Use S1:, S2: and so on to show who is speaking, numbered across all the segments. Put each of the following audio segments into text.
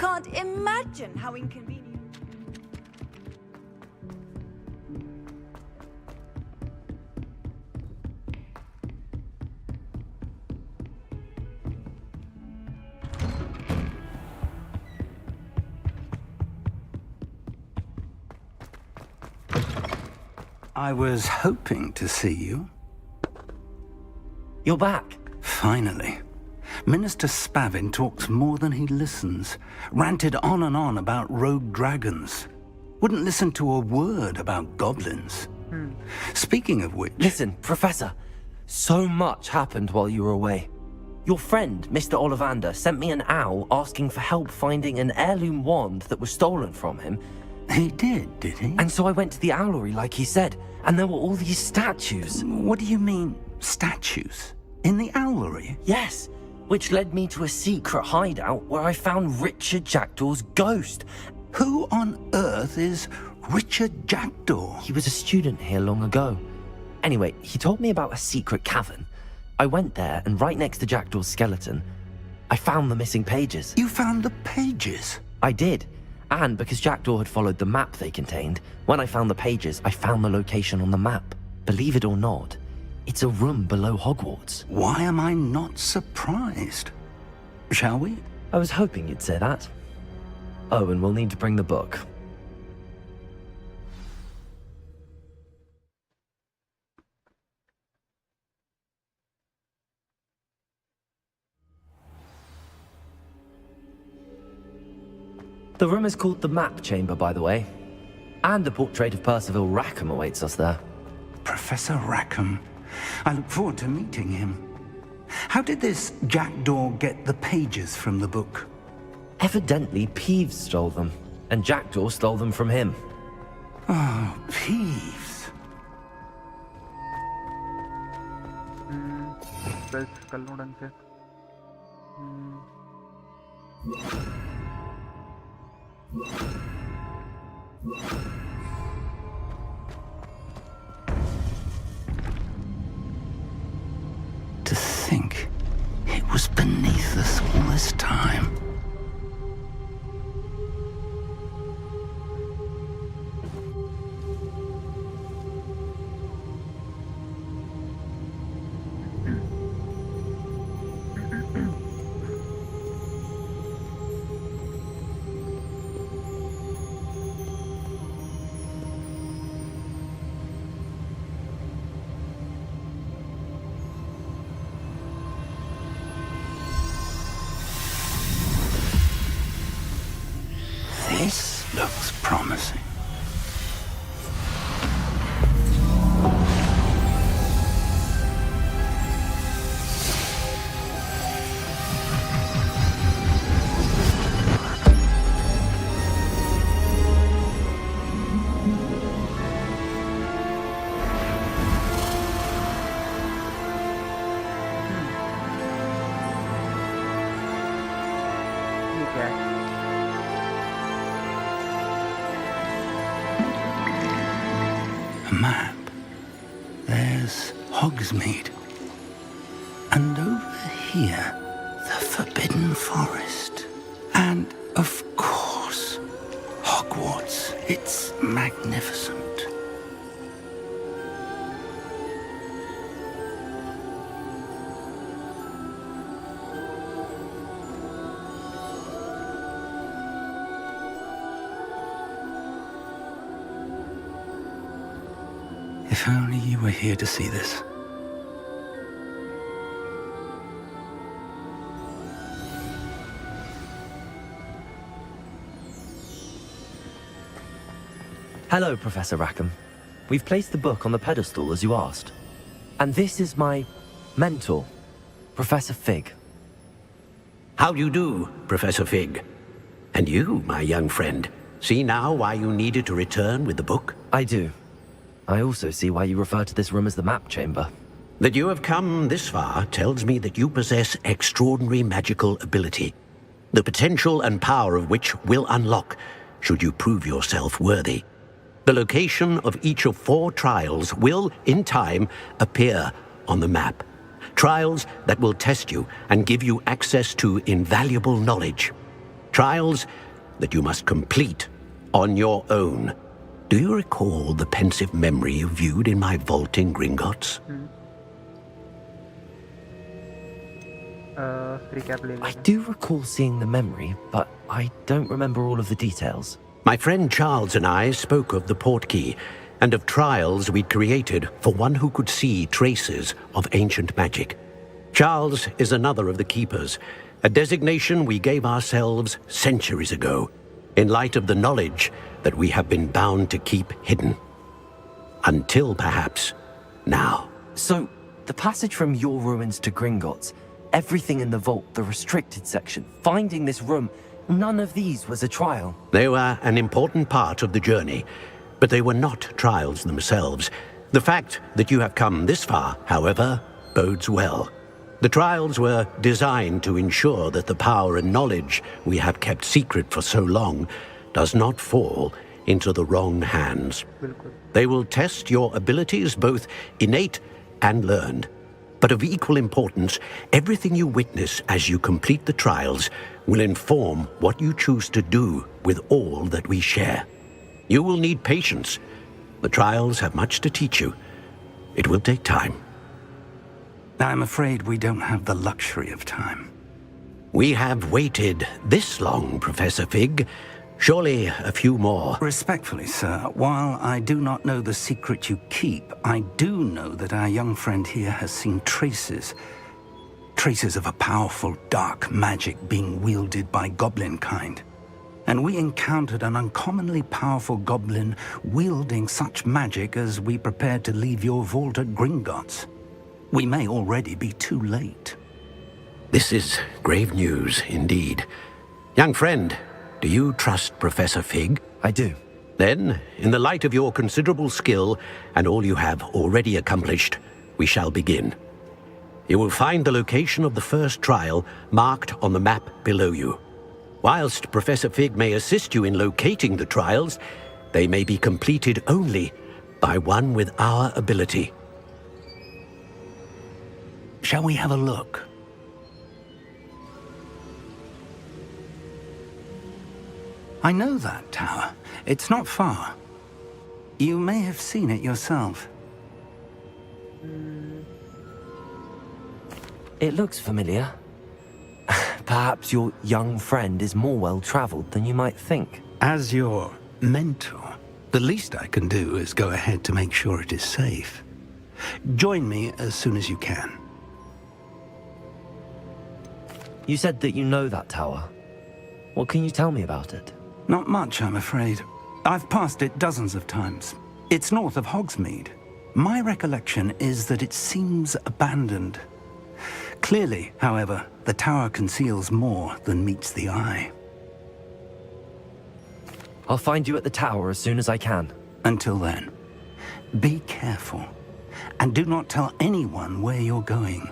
S1: can't imagine how inconvenient.
S2: I was hoping to see you.
S3: You're back.
S2: Finally. Minister Spavin talks more than he listens. Ranted on and on about rogue dragons. Wouldn't listen to a word about goblins. Speaking of which...
S3: Listen, Professor. So much happened while you were away. Your friend, Mr. Ollivander, sent me an owl asking for help finding an heirloom wand that was stolen from him.
S2: He did he?
S3: And so I went to the owlery like he said, and there were all these statues.
S2: What do you mean, statues? In the owlery?
S3: Yes, which led me to a secret hideout where I found Richard Jackdaw's ghost.
S2: Who on earth is Richard Jackdaw?
S3: He was a student here long ago. Anyway, he told me about a secret cavern. I went there, and right next to Jackdaw's skeleton, I found the missing pages.
S2: You found the pages?
S3: I did. And because Jackdaw had followed the map they contained, when I found the pages, I found the location on the map. Believe it or not, it's a room below Hogwarts.
S2: Why am I not surprised? Shall we?
S3: I was hoping you'd say that. Oh, and we'll need to bring the book. The room is called the Map Chamber, by the way. And a portrait of Percival Rackham awaits us there.
S2: Professor Rackham. I look forward to meeting him. How did this Jackdaw get the pages from the book?
S3: Evidently, Peeves stole them, and Jackdaw stole them from him.
S2: Oh, Peeves. To think it was beneath us all this time. This looks promising. A map. There's Hogsmeade. And over here, the Forbidden Forest. And, of course, Hogwarts. It's magnificent. If only you were here to see this.
S3: Hello, Professor Rackham. We've placed the book on the pedestal as you asked. And this is my mentor, Professor Fig.
S4: How do you do, Professor Fig? And you, my young friend, see now why you needed to return with the book?
S3: I do. I also see why you refer to this room as the Map Chamber.
S4: That you have come this far tells me that you possess extraordinary magical ability, the potential and power of which will unlock, should you prove yourself worthy. The location of each of 4 trials will, in time, appear on the map. Trials that will test you and give you access to invaluable knowledge. Trials that you must complete on your own. Do you recall the pensive memory you viewed in my vault in Gringotts?
S3: I do recall seeing the memory, but I don't remember all of the details.
S4: My friend Charles and I spoke of the portkey and of trials we'd created for one who could see traces of ancient magic. Charles is another of the keepers, a designation we gave ourselves centuries ago, in light of the knowledge that we have been bound to keep hidden. Until perhaps now.
S3: So, the passage from your ruins to Gringotts, everything in the vault, the restricted section, finding this room, none of these was a trial.
S4: They were an important part of the journey, but they were not trials themselves. The fact that you have come this far, however, bodes well. The trials were designed to ensure that the power and knowledge we have kept secret for so long does not fall into the wrong hands. They will test your abilities, both innate and learned. But of equal importance, everything you witness as you complete the trials will inform what you choose to do with all that we share. You will need patience. The trials have much to teach you. It will take time.
S2: I'm afraid we don't have the luxury of time.
S4: We have waited this long, Professor Fig. Surely a few more.
S2: Respectfully, sir, while I do not know the secret you keep, I do know that our young friend here has seen traces of a powerful dark magic being wielded by goblin kind. And we encountered an uncommonly powerful goblin wielding such magic as we prepared to leave your vault at Gringotts. We may already be too late.
S4: This is grave news indeed. Young friend, do you trust Professor Fig?
S3: I do.
S4: Then, in the light of your considerable skill and all you have already accomplished, we shall begin. You will find the location of the first trial marked on the map below you. Whilst Professor Fig may assist you in locating the trials, they may be completed only by one with our ability.
S2: Shall we have a look? I know that tower. It's not far. You may have seen it yourself.
S3: It looks familiar. Perhaps your young friend is more well-traveled than you might think.
S2: As your mentor, the least I can do is go ahead to make sure it is safe. Join me as soon as you can.
S3: You said that you know that tower. What can you tell me about it?
S2: Not much, I'm afraid. I've passed it dozens of times. It's north of Hogsmeade. My recollection is that it seems abandoned. Clearly, however, the tower conceals more than meets the eye.
S3: I'll find you at the tower as soon as I can.
S2: Until then, be careful, and do not tell anyone where you're going.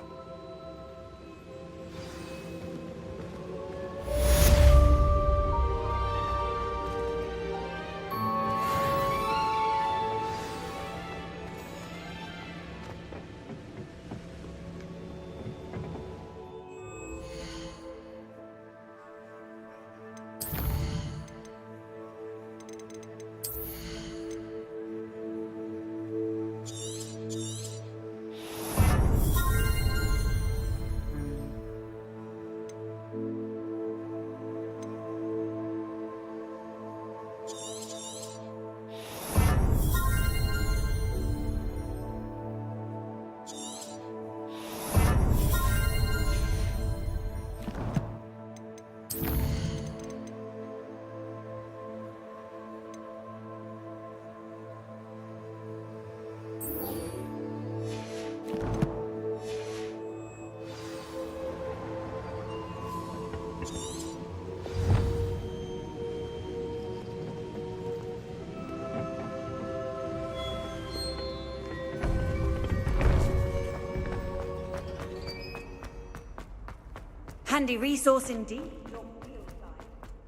S1: Handy resource indeed. Your field guide.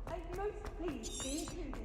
S1: I'm most pleased to be included.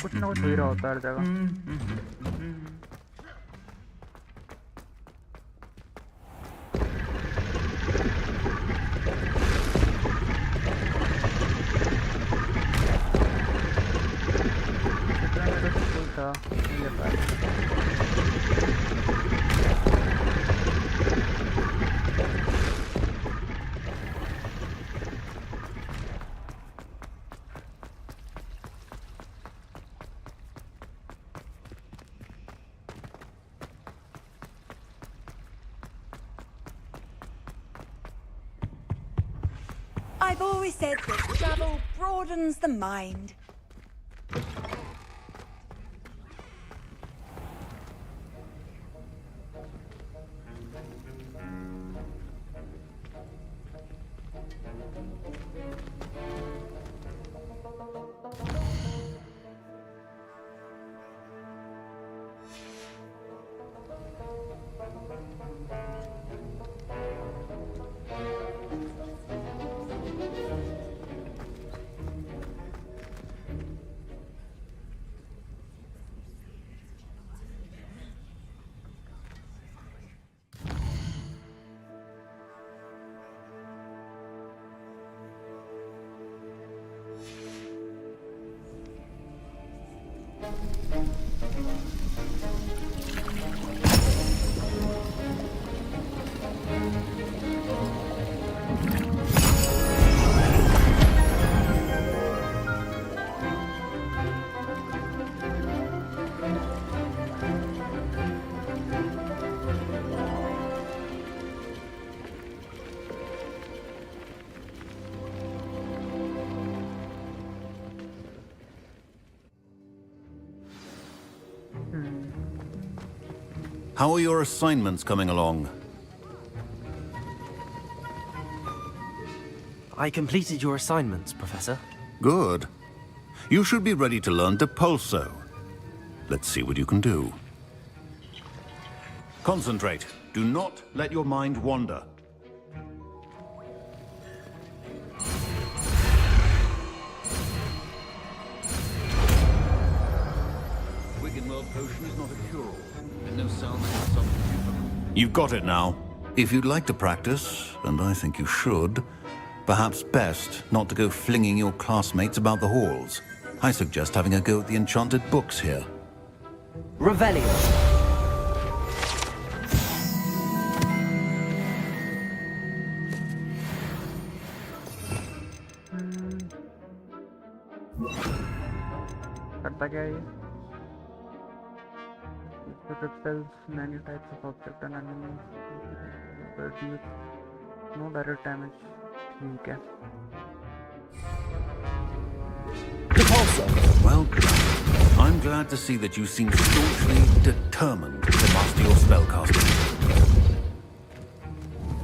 S5: कुछ ना कुछ हो ही रहा होता है हर जगह।
S1: I've always said that travel broadens the mind.
S6: How are your assignments coming along?
S3: I completed your assignments, Professor.
S6: Good. You should be ready to learn Depulso. Let's see what you can do. Concentrate. Do not let your mind wander. Wiggenweld potion is not a cure-all. And no sound substitute for... You've got it now. If you'd like to practice, and I think you should, perhaps best not to go flinging your classmates about the halls. I suggest having a go at the enchanted books here.
S3: Revelio.
S5: करता क्या है ये? Repels many types of object and enemies. Produce no direct damage. ठीक है.
S6: Well, I'm glad to see that you seem staunchly determined to master your spellcasting.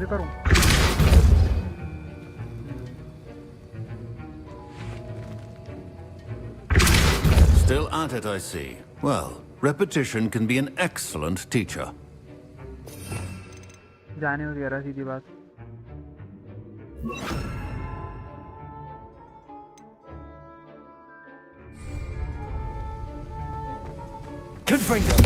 S5: ये करूँ.
S6: Still at it, I see. Well, repetition can be an excellent teacher.
S5: जाने हो गया सीधी बात.
S3: Confringo.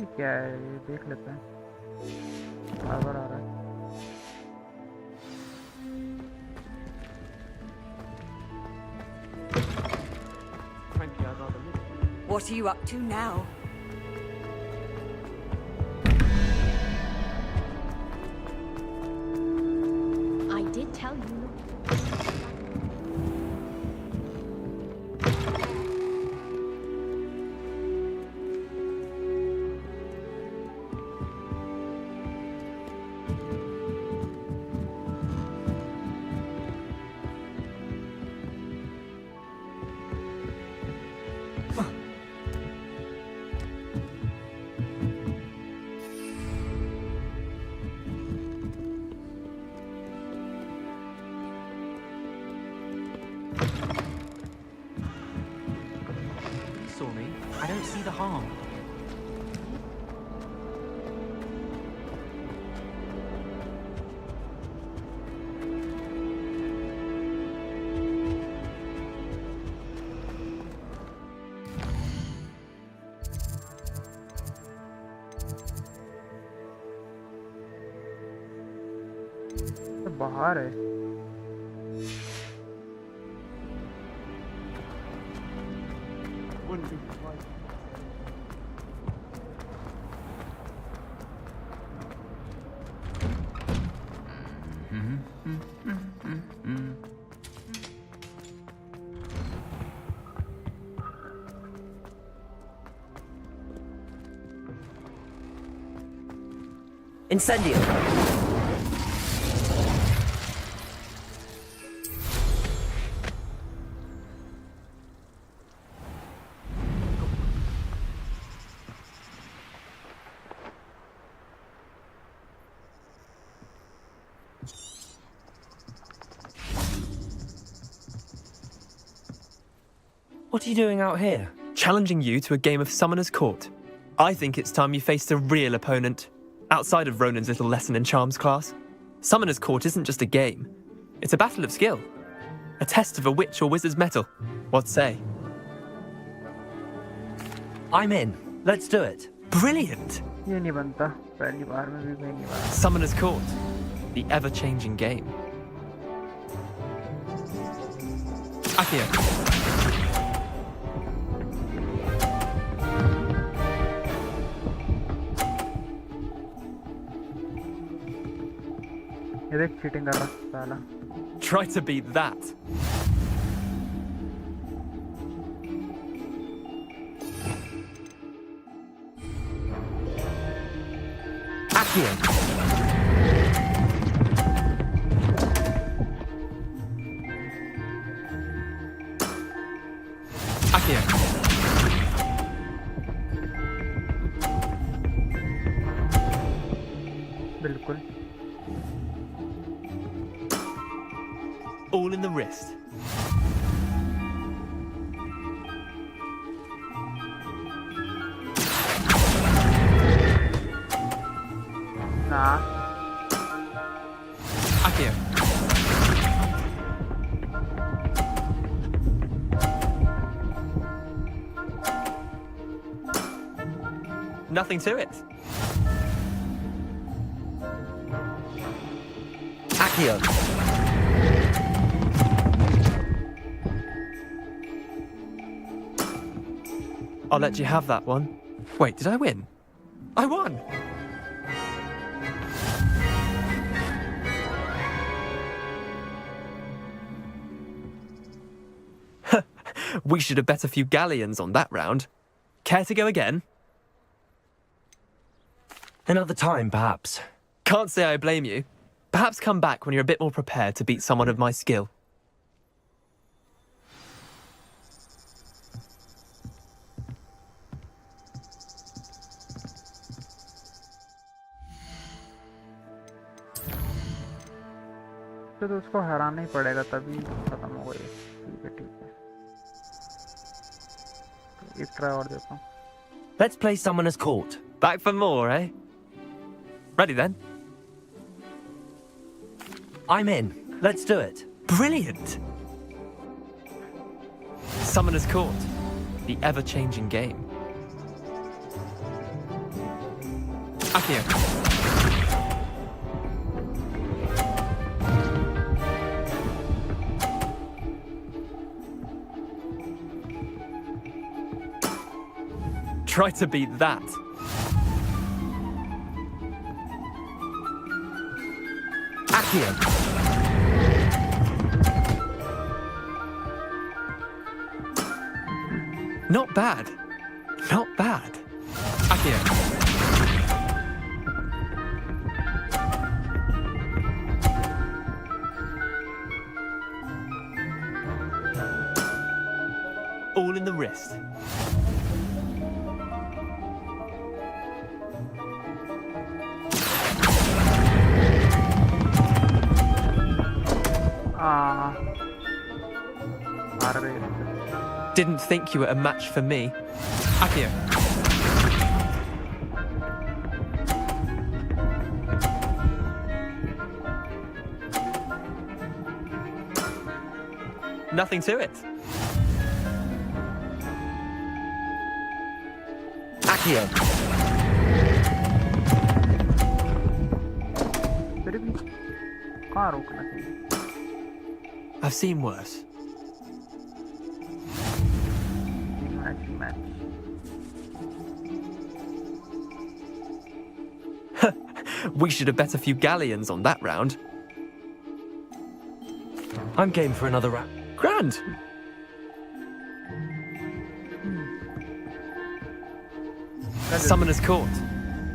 S5: ये क्या है, ये देख लेते हैं। बार आ रहा है।
S1: What are you up to now?
S7: I did tell you.
S8: Sorry, I don't see the harm.
S5: तो बाहर है।
S3: Incendio! What are you doing out here?
S9: Challenging you to a game of Summoner's Court. I think it's time you faced a real opponent, outside of Ronan's little lesson in charms class. Summoner's Court isn't just a game. It's a battle of skill. A test of a witch or wizard's mettle. What say?
S3: I'm in. Let's do it.
S9: Brilliant!
S5: ये नहीं बनता, पहली बार में भी मैं नहीं बना।
S9: Summoner's Court. The ever-changing game. Akio.
S5: ये देख चीटिंग कर रहा साला।
S9: Try to beat that.
S3: Akio.
S9: Akio.
S5: बिल्कुल।
S9: All in the wrist.
S5: Nah.
S9: Akio. Nothing to it.
S3: Akio.
S9: I'll let you have that one. Wait, did I win? I won! We should have bet a few galleons on that round. Care to go again?
S3: Another time, perhaps.
S9: Can't say I blame you. Perhaps come back when you're a bit more prepared to beat someone of my skill.
S5: तो उसको हराना ही पड़ेगा तभी खत्म होगा ये। ठीक है। एक ट्राई और देता हूँ।
S3: Let's play Summoner's Court.
S9: Back for more, eh? Ready then?
S3: I'm in. Let's do it.
S9: Brilliant! Summoner's Court. The ever-changing game. Akio. Try to beat that.
S3: Akio.
S9: Not bad. Not bad. Akio. All in the wrist. Didn't think you were a match for me. Akio. Nothing to it.
S3: Akio.
S5: फिर भी कहाँ रोकना चाहिए?
S9: I've seen worse.
S5: Match.
S9: We should have bet a few galleons on that round.
S3: I'm game for another round.
S9: Grand. Summoner's Court.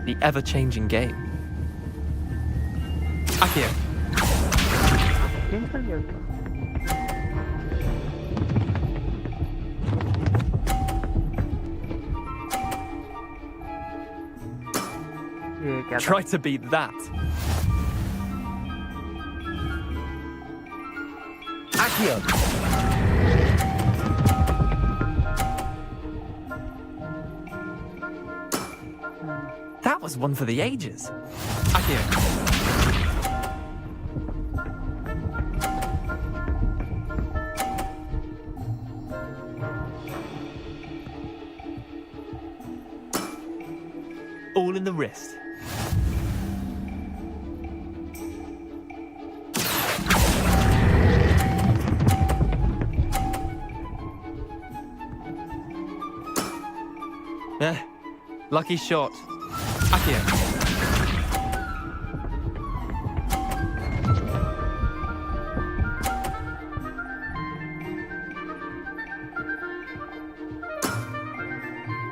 S9: The ever-changing game. Akio.
S5: Change कर दिया उसका. ये क्या था?
S9: Try to beat that.
S3: Akio.
S9: That was one for the ages. Akio. All in the wrist. Lucky shot. Akio.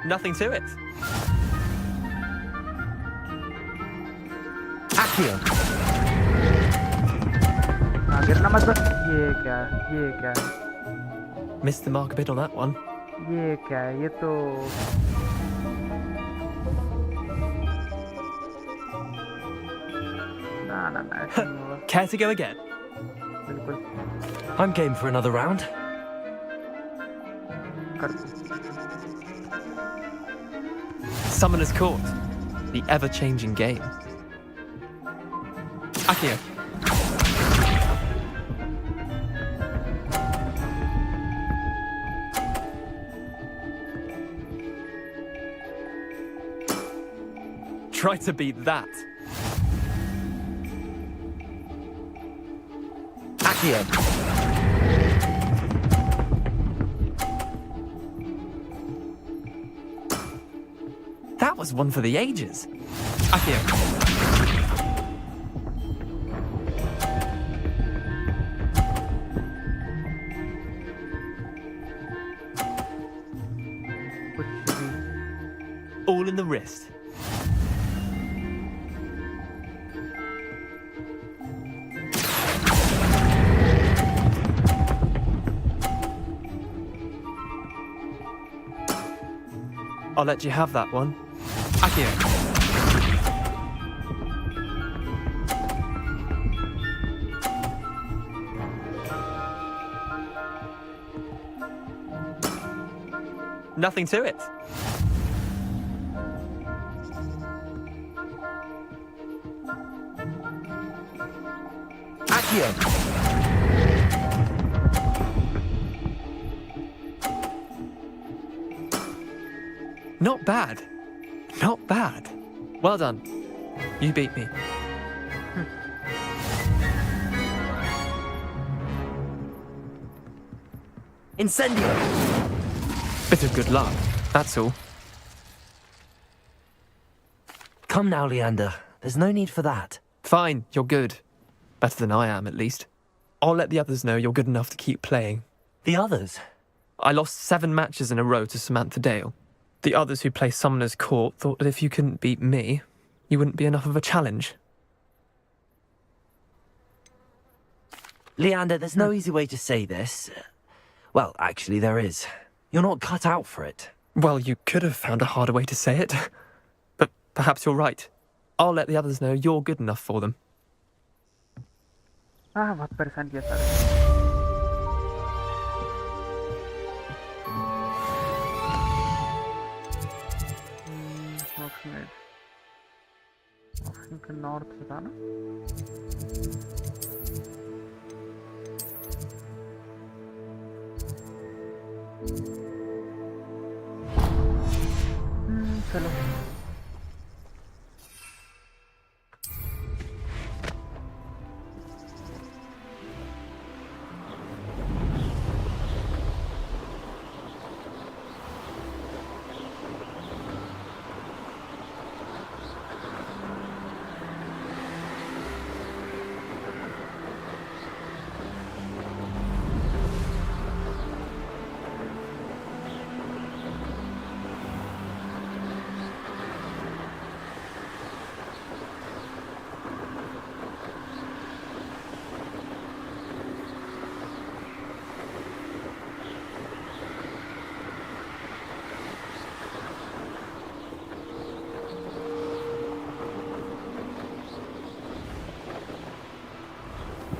S9: Nothing to it.
S3: Akio.
S5: गिरना मत बस. ये क्या?
S9: Missed the mark a bit on that one.
S5: ये क्या है? ये तो ना ऐसा नहीं होगा.
S9: Care to go again?
S5: बिल्कुल
S3: I'm game for another round.
S5: कर दो.
S9: Summoner's Court. The ever-changing game. Akio. Try to beat that.
S3: Akio.
S9: That was one for the ages. Akio. All in the wrist. I'll let you have that one. Akio. Nothing to it.
S3: Akio.
S9: Not bad. Not bad. Well done. You beat me.
S3: Incendio!
S9: Bit of good luck, that's all.
S3: Come now, Leander. There's no need for that.
S9: Fine, you're good. Better than I am, at least. I'll let the others know you're good enough to keep playing.
S3: The others?
S9: I lost 7 matches in a row to Samantha Dale. The others who play Summoner's Court thought that if you couldn't beat me, you wouldn't be enough of a challenge.
S3: Leander, there's no easy way to say this. Well, actually, there is. You're not cut out for it.
S9: Well, you could have found a harder way to say it. But perhaps you're right. I'll let the others know you're good enough for them.
S5: बहुत परेशान किया sir. North से था ना. चलो.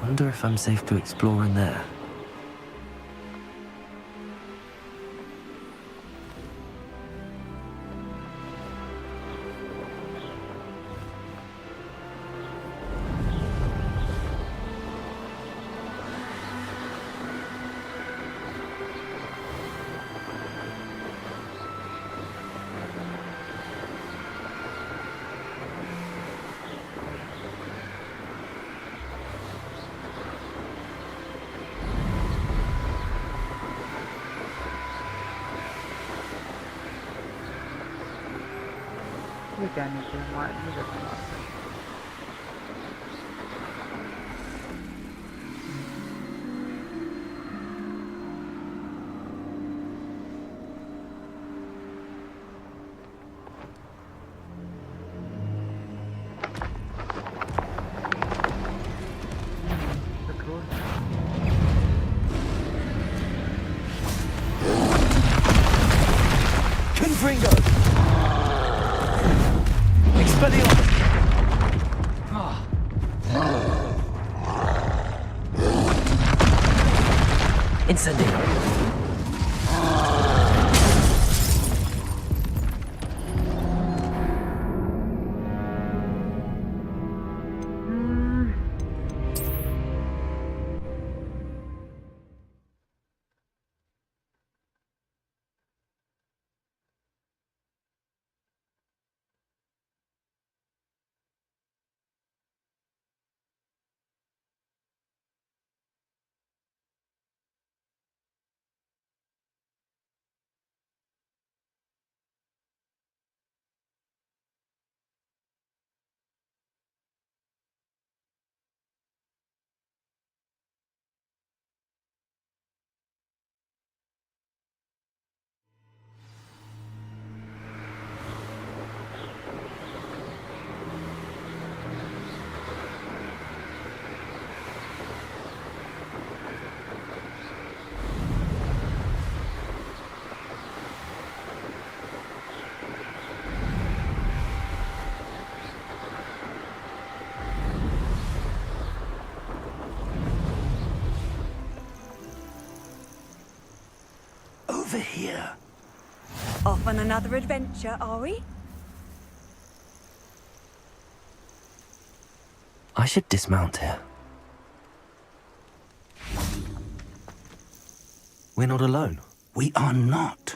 S3: Wonder if I'm safe to explore in there. ये क्या नीचे मार नहीं करता मारता. Confringo! Expelliarmus! Incendio!
S2: Over here.
S1: Off on another adventure, are we?
S3: I should dismount here. We're not alone.
S2: We are not.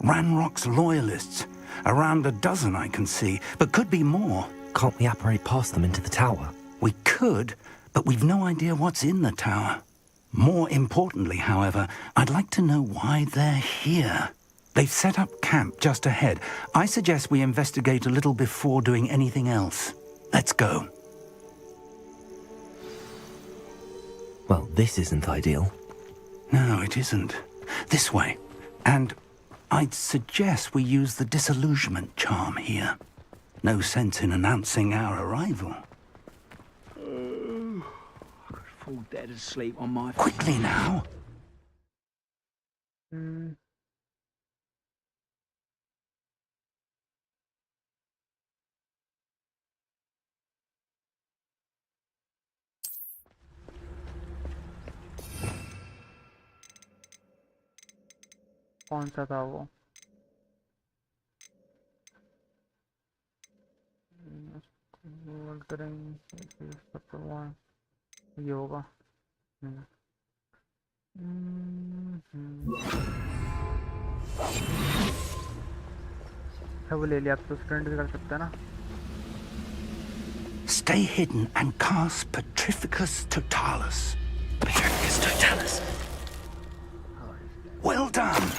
S2: Ranrock's loyalists, Around a dozen I can see, but could be more.
S3: Can't we apparate past them into the tower?
S2: We could, but we've no idea what's in the tower. More importantly, however, I'd like to know why they're here. They've set up camp just ahead. I suggest we investigate a little before doing anything else. Let's go.
S3: Well, this isn't ideal.
S2: No, it isn't. This way. And I'd suggest we use the disillusionment charm here. No sense in announcing our arrival.
S10: I could fall dead asleep on my...
S2: Quickly now.
S5: कौन सा था वो? ये होगा। वो ले लिया, आप तो स्टूडेंट भी कर सकते हैं ना।
S2: Stay hidden and cast Petrificus Totalis.
S3: Petrificus Totalis.
S2: Well done.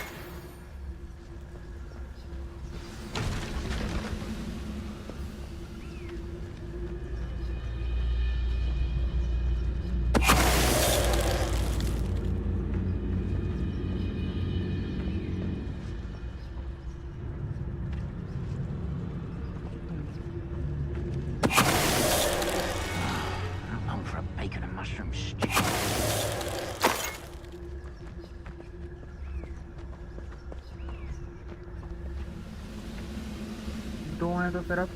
S5: दो हैं तो फिर अब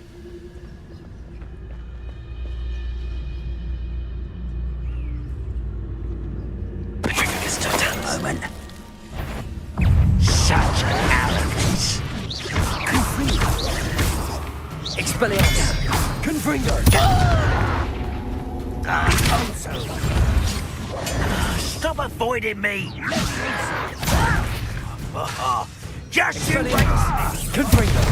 S2: Moment. Such arrogance.
S3: Expelliarmus! Confringo!
S4: Stop avoiding me! Just you wait!
S3: Confringo!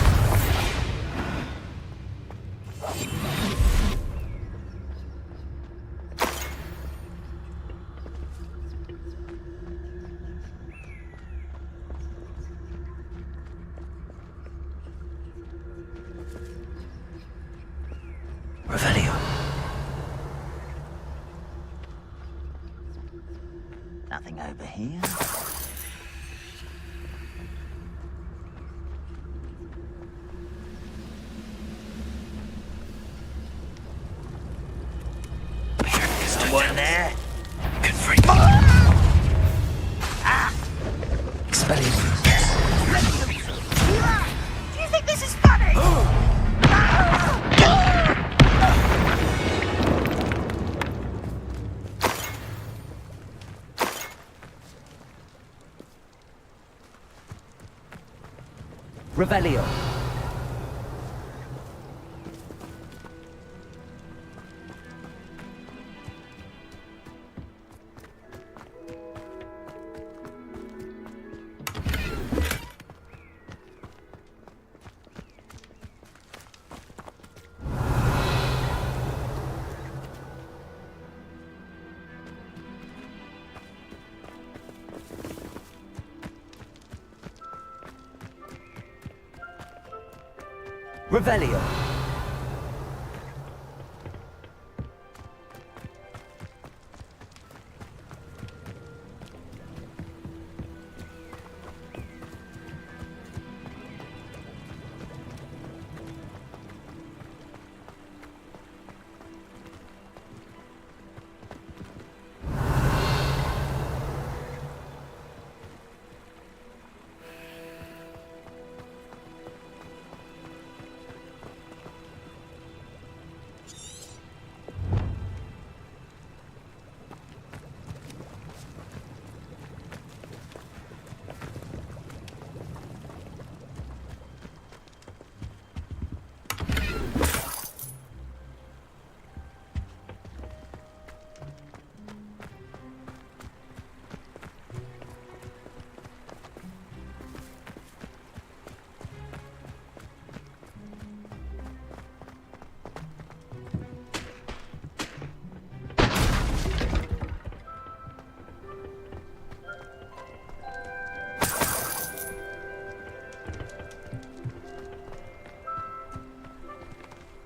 S4: Revelio.
S10: Nothing over here.
S4: Someone there?
S2: Confringo.
S3: Expelliarmus!
S1: Do you think this is funny?
S3: Revelio! Revelio!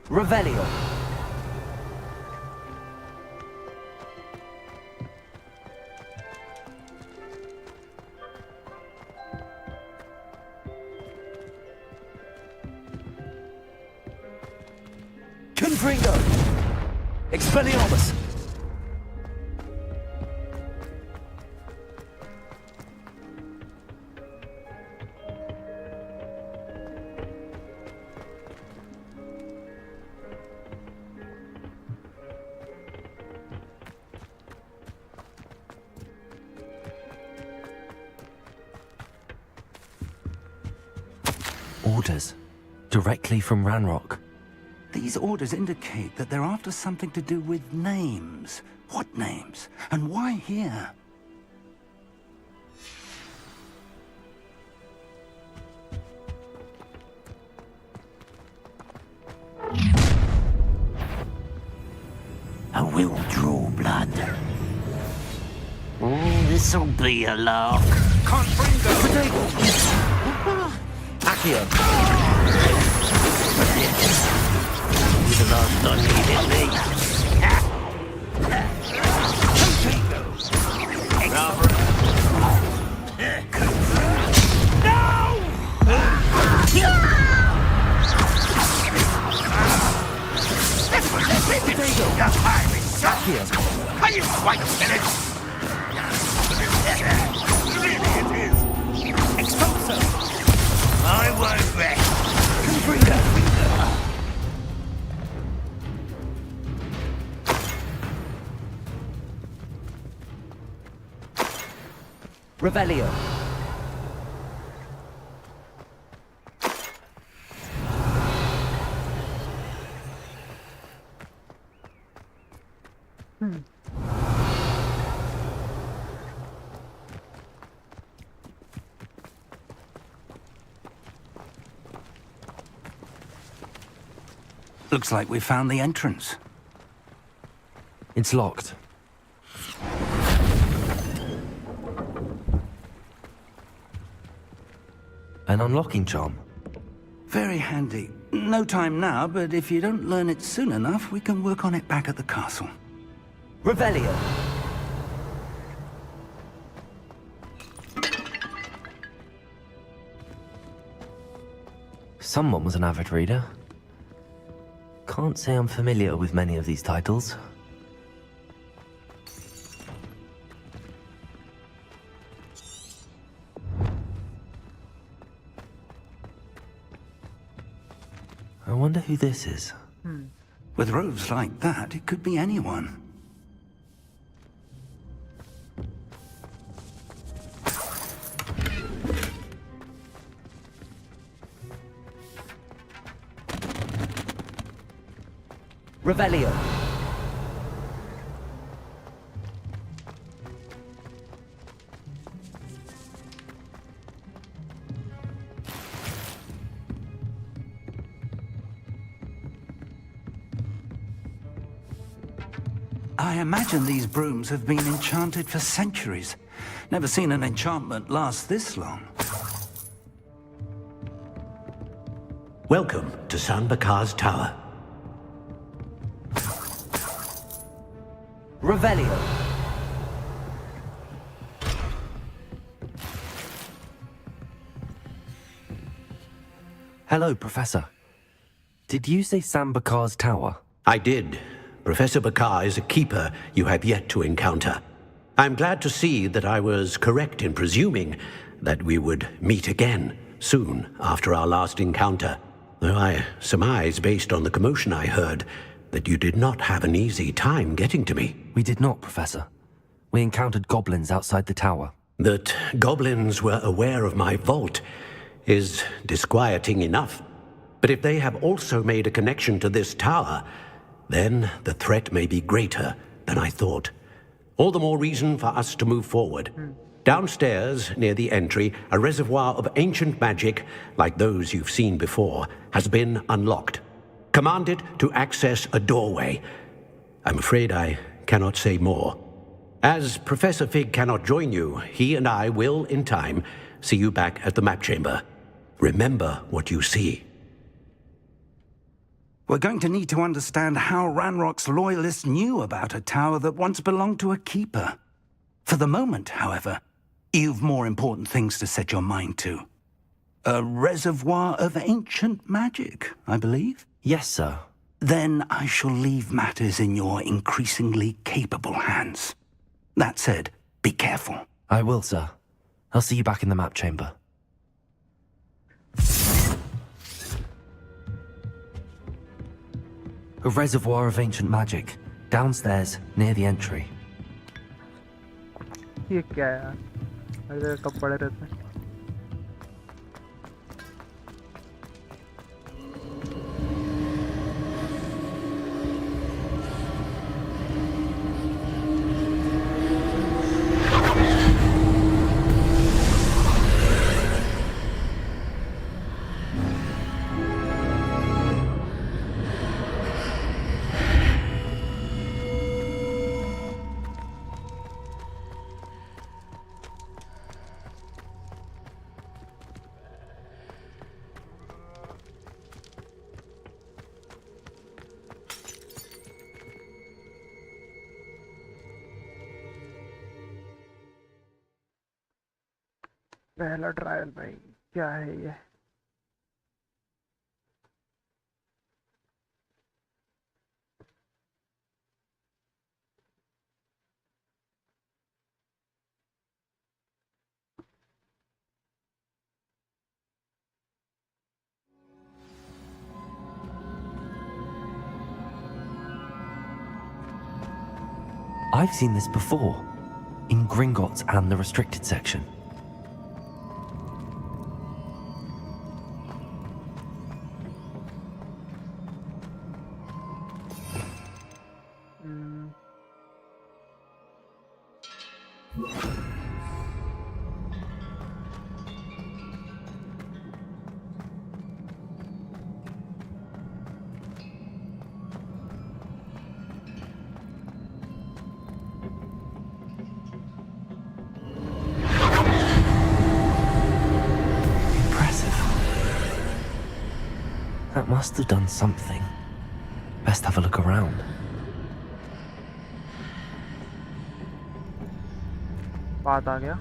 S3: Revelio. Confringo. Expelliarmus. Orders. Directly from Ranrock.
S2: These orders indicate that they're after something to do with names. What names? And why here?
S4: I will draw blood. This'll be a lark.
S3: Accio.
S4: You're the last I needed me.
S11: Are you quite finished? Really it is. Expulso. I won't rest.
S3: Revelio.
S2: Looks like we found the entrance.
S3: It's locked. An unlocking charm.
S2: Very handy. No time now, but if you don't learn it soon enough, we can work on it back at the castle.
S3: Revelio. Someone was an avid reader. Can't say I'm familiar with many of these titles. I wonder who this is.
S2: With robes like that, it could be anyone.
S3: Revelio.
S2: I imagine these brooms have been enchanted for centuries. Never seen an enchantment last this long.
S4: Welcome to San Bakar's Tower.
S3: Revelio. Hello, Professor. Did you say San Bakar's Tower?
S4: I did. Professor Bakar is a keeper you have yet to encounter. I'm glad to see that I was correct in presuming that we would meet again soon after our last encounter, though I surmise, based on the commotion I heard, that you did not have an easy time getting to me.
S3: We did not, Professor. We encountered goblins outside the tower.
S4: That goblins were aware of my vault is disquieting enough. But if they have also made a connection to this tower, then the threat may be greater than I thought. All the more reason for us to move forward. Downstairs, near the entry, a reservoir of ancient magic, like those you've seen before, has been unlocked. Command it to access a doorway. I'm afraid I cannot say more. As Professor Fig cannot join you, he and I will, in time, see you back at the map chamber. Remember what you see.
S2: We're going to need to understand how Ranrock's loyalists knew about a tower that once belonged to a keeper. For the moment, however, you've more important things to set your mind to. A reservoir of ancient magic, I believe?
S3: Yes, sir.
S2: Then I shall leave matters in your increasingly capable hands. That said, be careful.
S3: I will, sir. I'll see you back in the map chamber. A reservoir of ancient magic, downstairs, near the entry.
S5: ये क्या है यार? हर जगह कब पड़े रहते हैं? पहला ट्रायल भाई क्या है ये?
S3: I've seen this before, in Gringotts and the restricted section. That must have done something. Best have a look around.
S5: बात आ गया.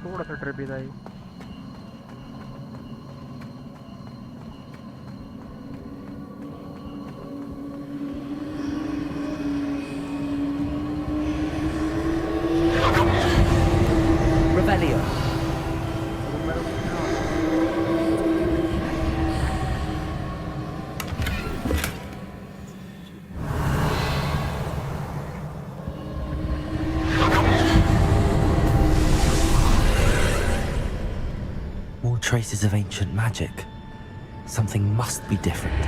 S5: थोड़ा सा ट्रिपी था ये.
S3: Revelio. Traces of ancient magic. Something must be different.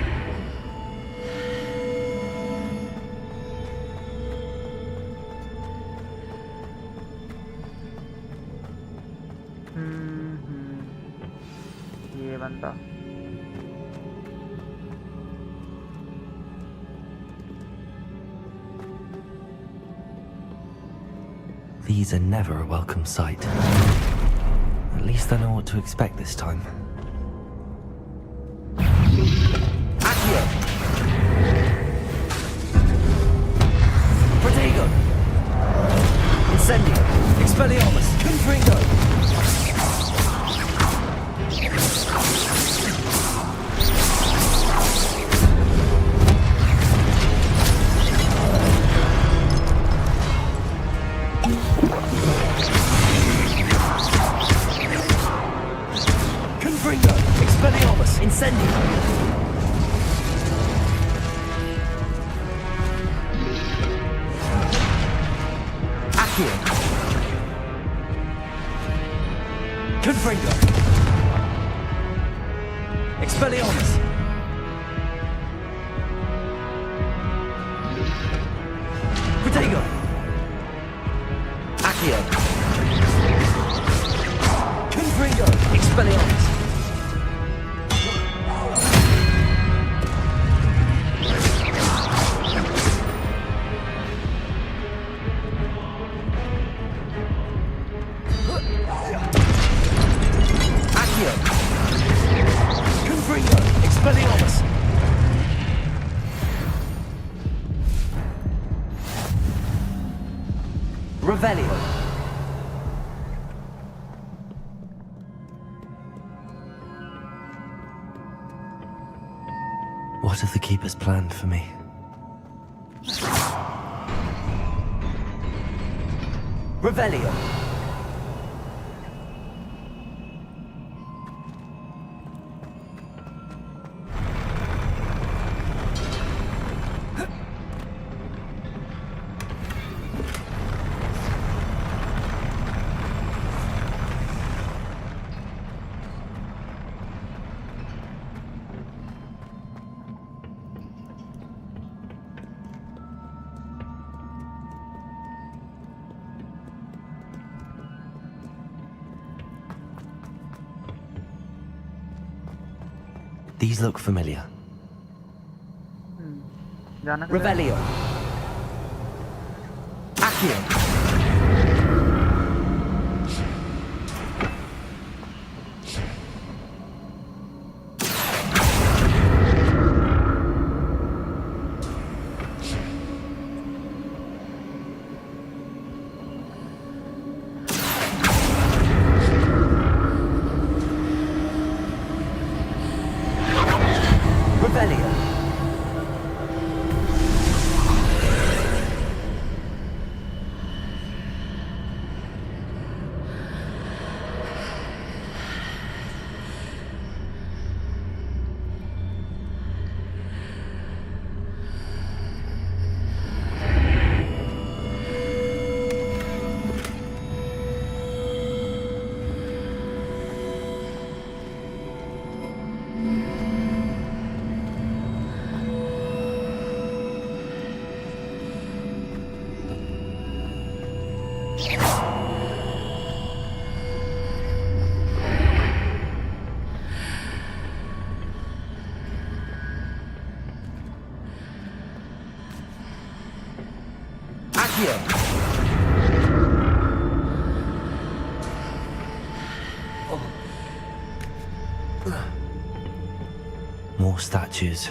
S5: ये बंदा.
S3: These are never a welcome sight. At least I know what to expect this time. Accio! Protego! Incendio! Expelliarmus! Confringo! Accio. Confringo. Expelliarmus. Protego. Accio. Confringo. Expelliarmus. Accio. Confringo. Expelliarmus. Revelio. What have the Keepers planned for me? Revelio. These look familiar.
S5: जाना कहाँ है?
S3: Revelio. Accio. Revelio. Accio. More statues.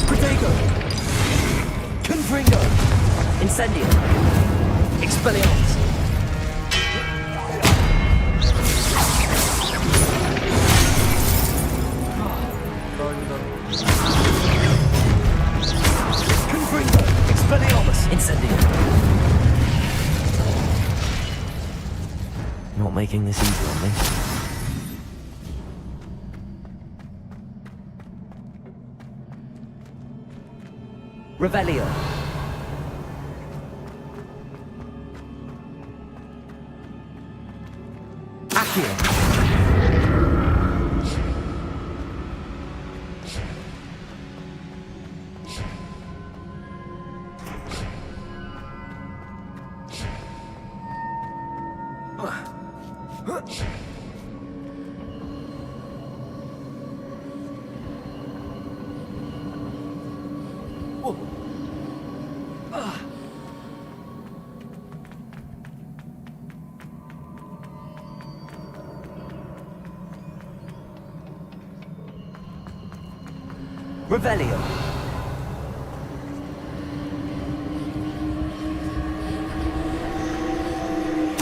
S3: Protego. Confringo. Incendio. Expelliarmus. Confringo. Expelliarmus. Incendio. Not making this easy on me. Revelio. Accio. Revelio.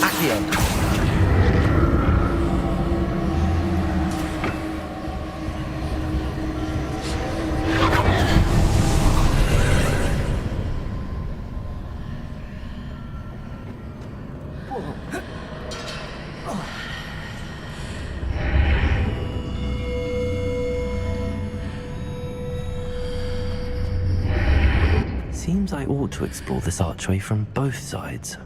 S3: Accio. Seems I ought to explore this archway from both sides.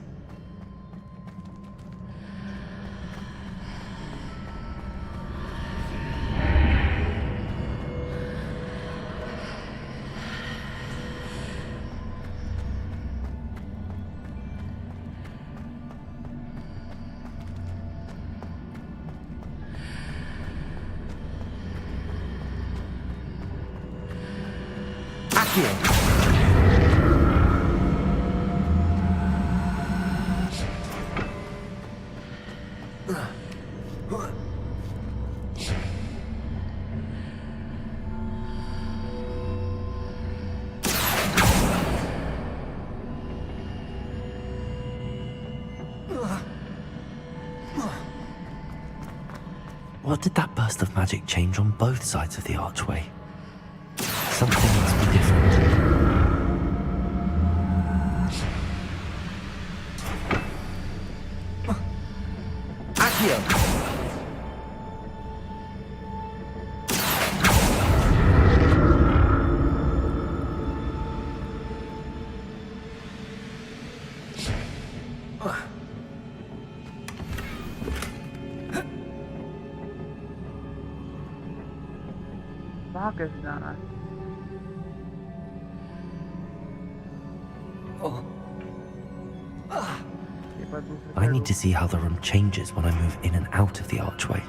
S3: What did that burst of magic change on both sides of the archway? Something must be different. Accio!
S5: वहाँ कैसे जाना है?
S3: I need to see how the room changes when I move in and out of the archway.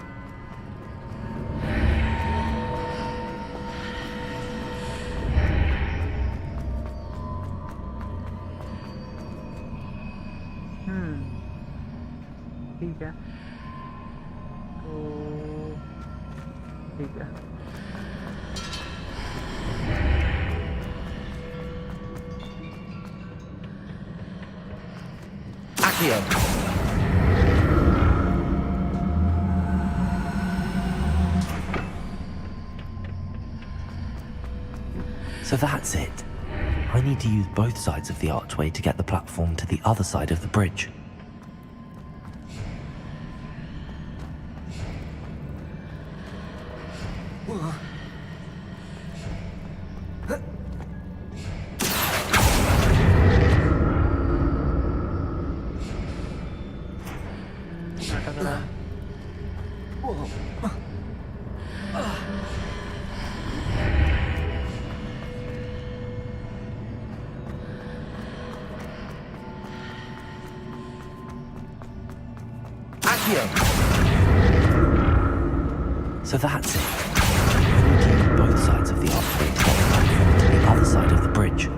S5: ठीक है तो ठीक है
S3: So that's it. I need to use both sides of the archway to get the platform to the other side of the bridge. So that's it. I need to use both sides of the archway to get the platform to the other side of the bridge.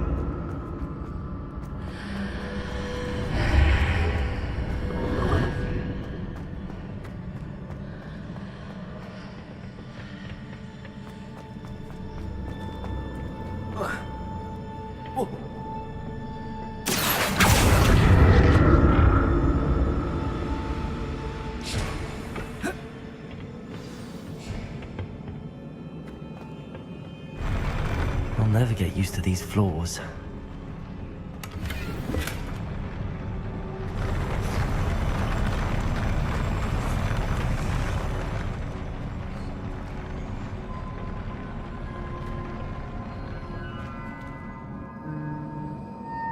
S3: I'll never get used to these floors.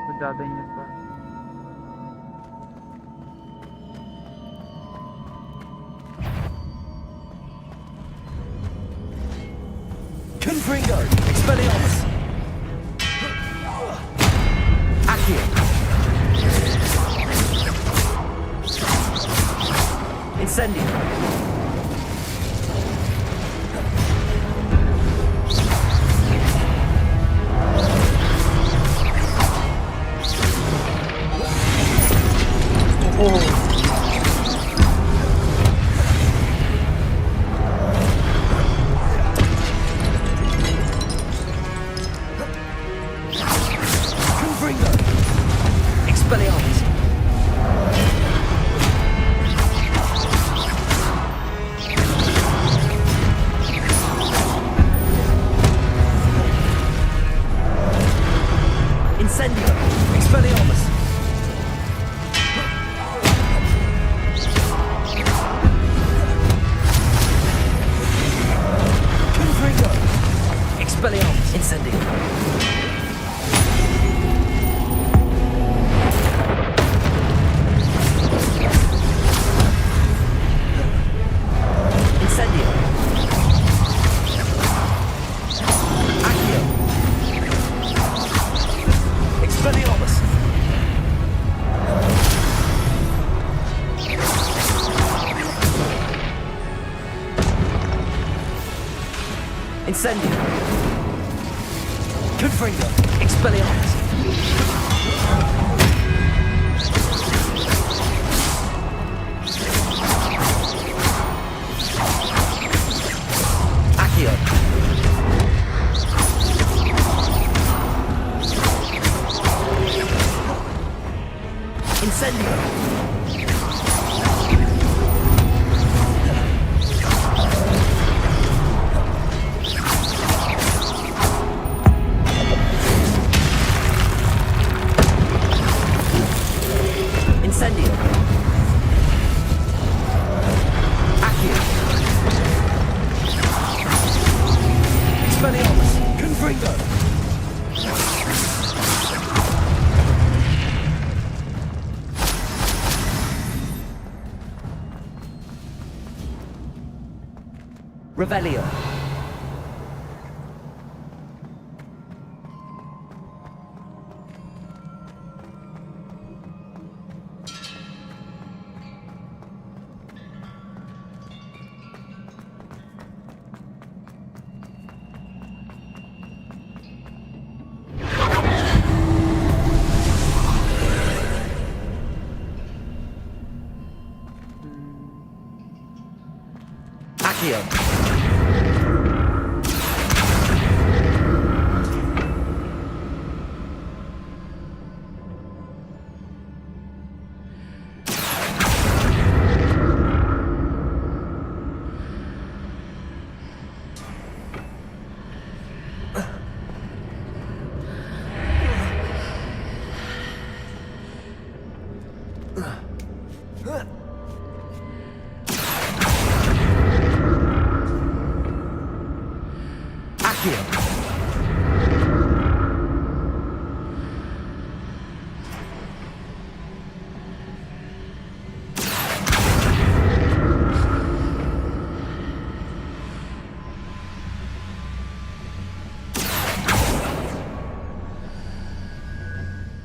S5: कुछ ज़्यादा ही है इस बार
S3: Confringo! Expelliarmus! Accio! Incendio! Confringo! Expelliarmus! Accio! Incendio! Incendio! Accio! Expelliarmus! Confringo! Revelio. Accio.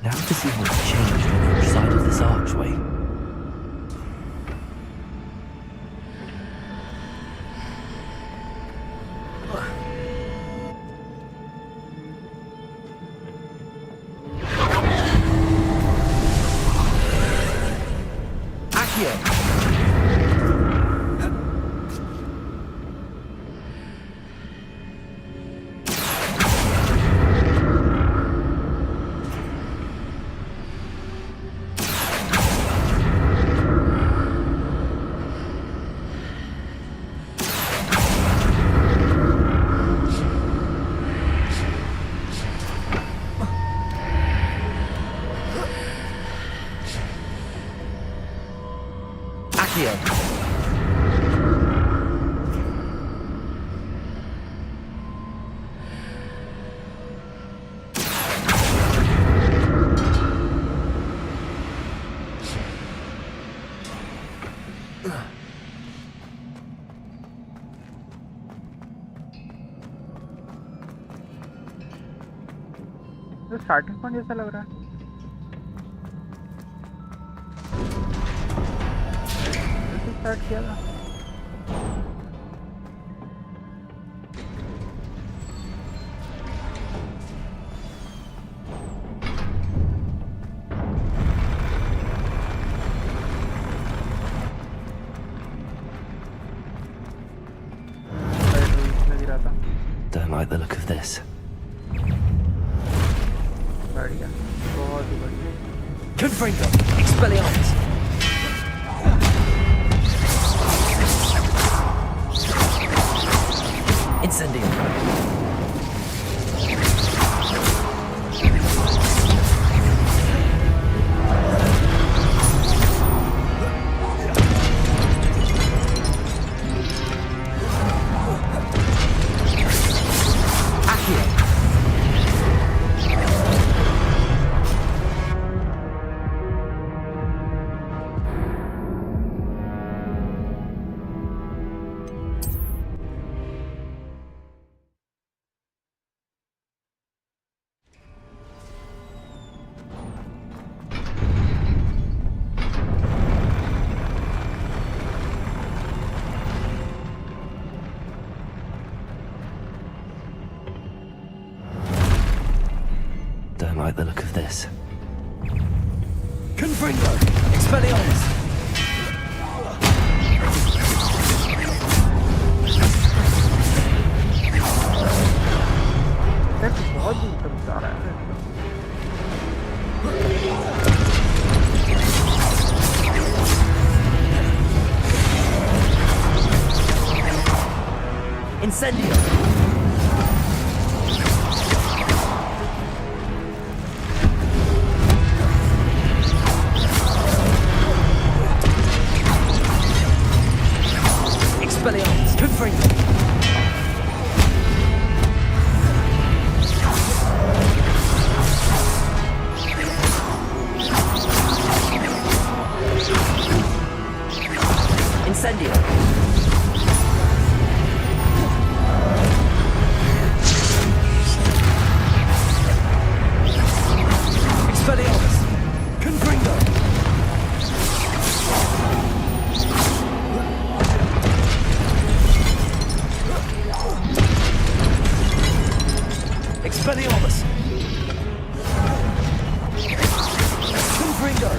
S3: Now to see what's changed on each side of this archway. Accio!
S5: तो starting point जैसा लग रहा है। Start किया था।
S3: Don't like the look of this.
S5: बढ़िया, बहुत ही बढ़िया।
S3: Confringo! Expelliarmus! Incendio! Don't like the look of this.
S11: Confringo!
S3: Expelliarmus!
S5: बहुत दूर तक जा रहा है
S3: Incendio! Expelliarmus! Confringo! Incendio! Expelliarmus!
S11: Confringo!
S3: Expelliarmus!
S11: Confringo!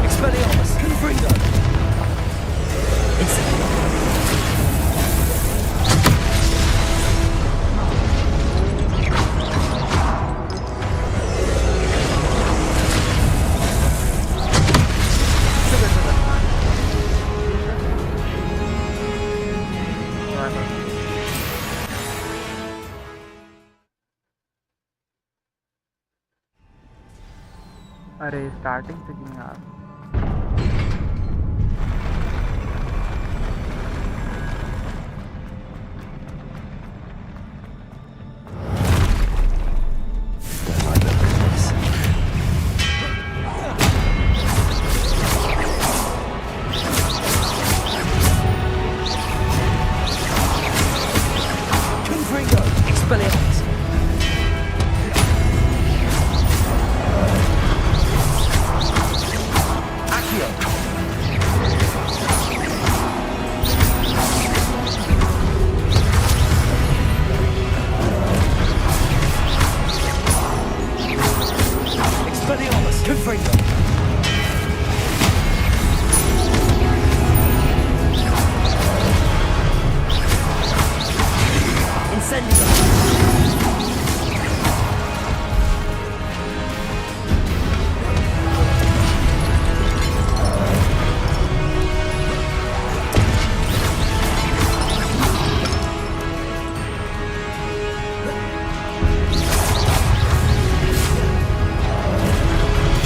S3: Expelliarmus!
S11: Confringo!
S3: Incendio!
S5: अरे स्टार्टिंग से क्यों यार
S3: Don't like the look of this.
S11: Confringo!
S3: Expelliarmus! Accio!
S11: Expelliarmus! Confringo!
S3: Incendio!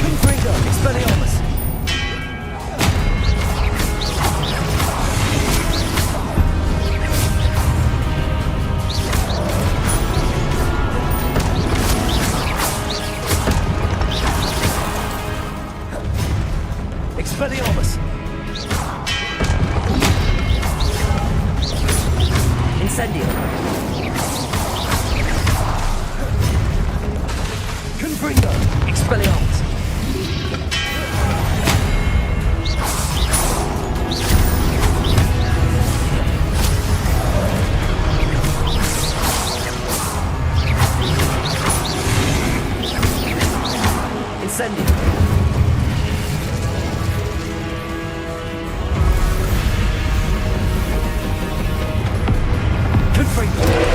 S11: Confringo!
S3: Expelliarmus!
S11: Expelliarmus!
S3: Incendio!
S11: Confringo!
S3: Expelliarmus! Incendio!
S11: Confringo!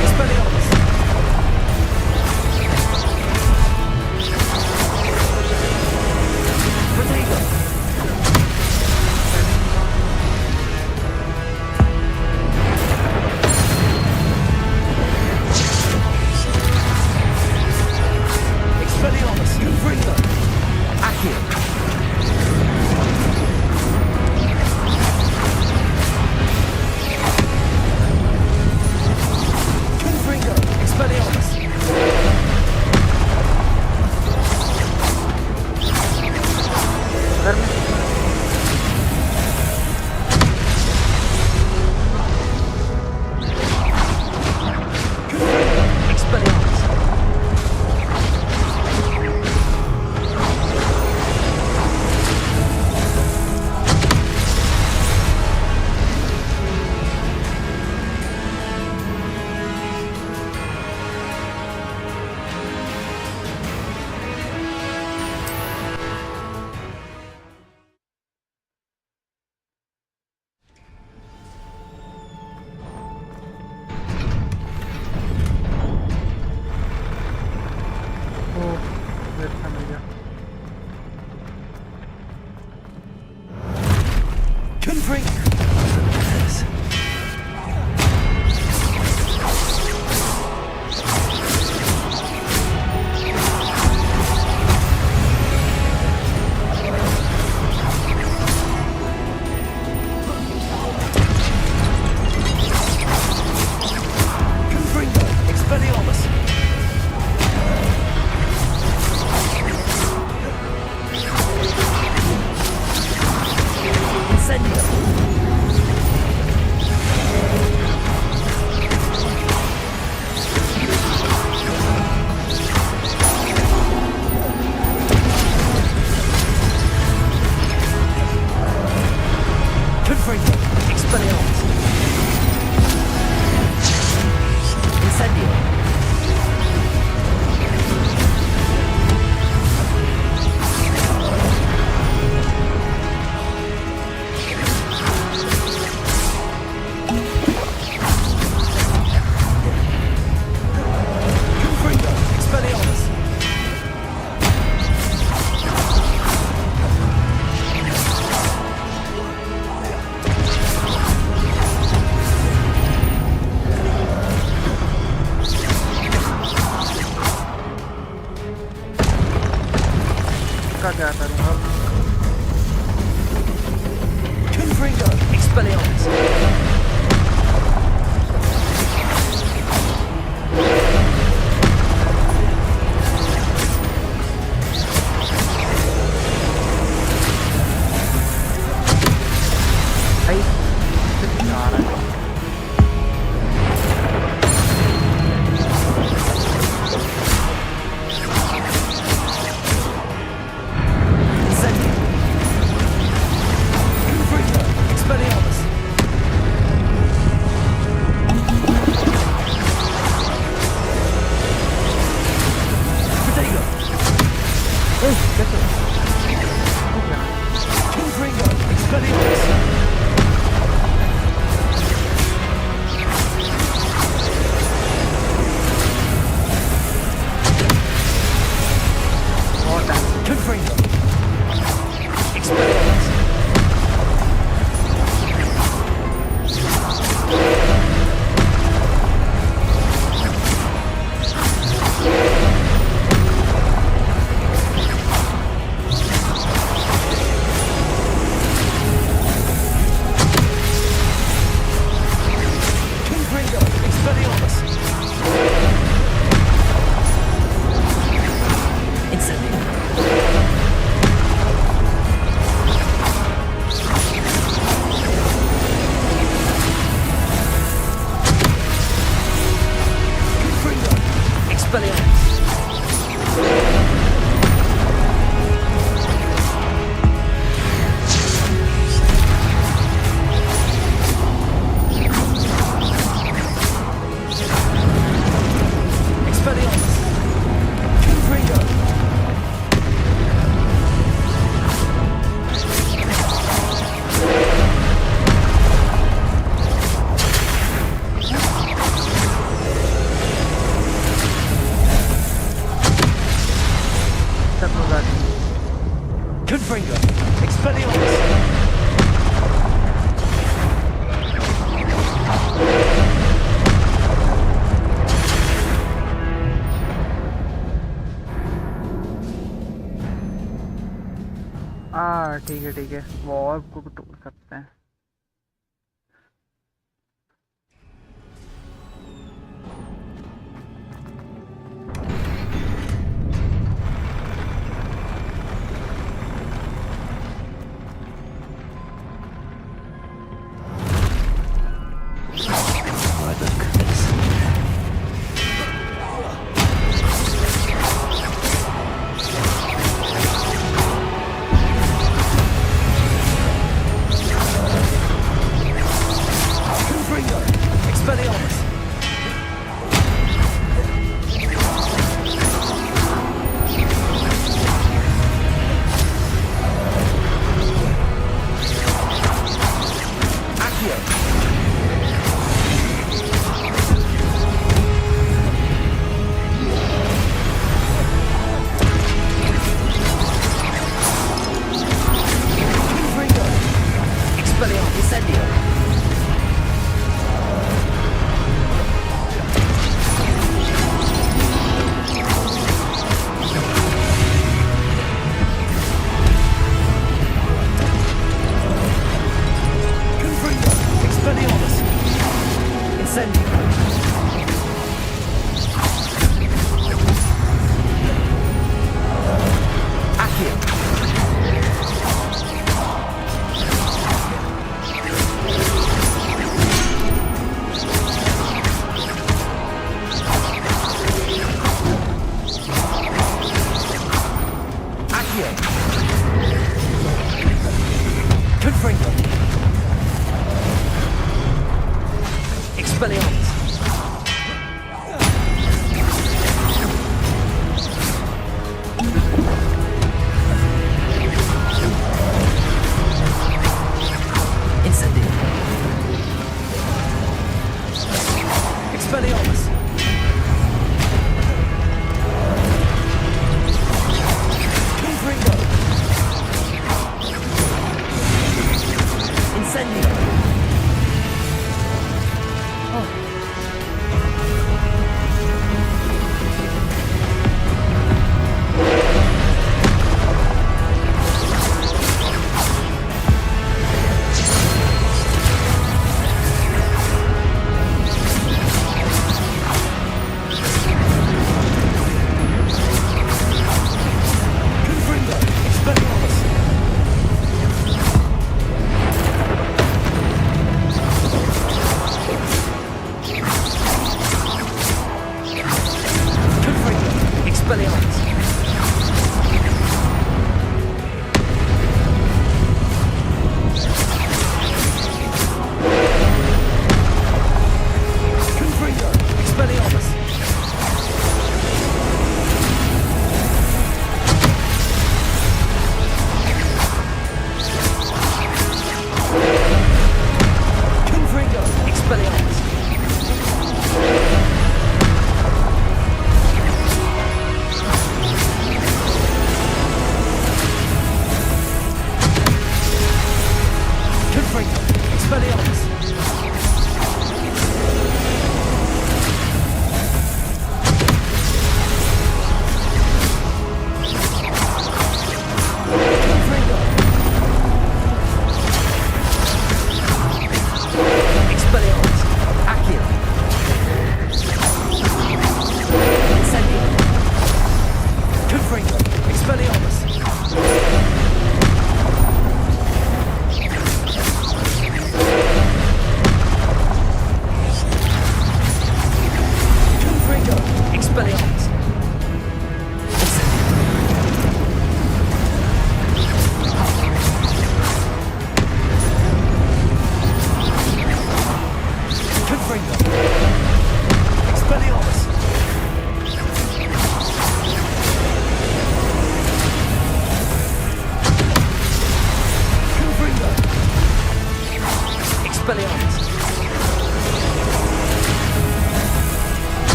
S5: ठीक है war को तोड़ सकते हैं।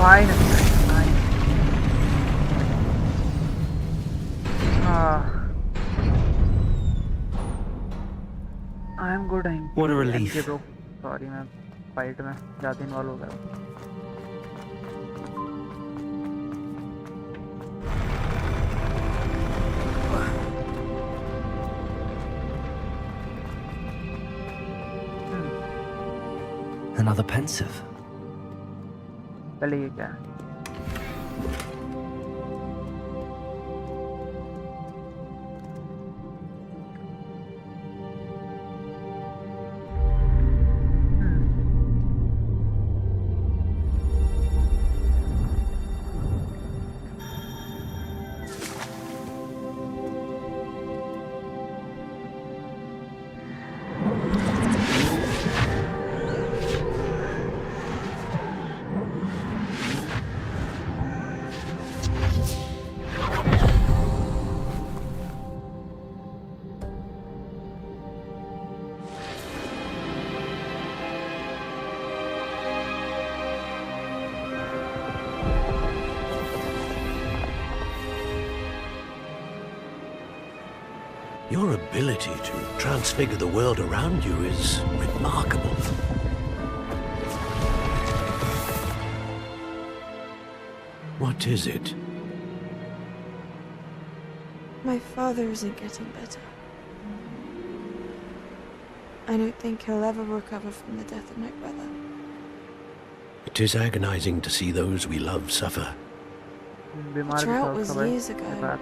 S5: Finally. I am good.
S3: What a relief.
S5: bro. Sorry, मैं fight में ज़्यादा involve हो गया.
S3: Another pensive.
S5: पहले ये क्या है?
S4: Your ability to transfigure the world around you is remarkable. What is it?
S12: My father isn't getting better. I don't think he'll ever recover from the death of my brother.
S4: It is agonizing to see those we love suffer.
S12: The drought was years ago,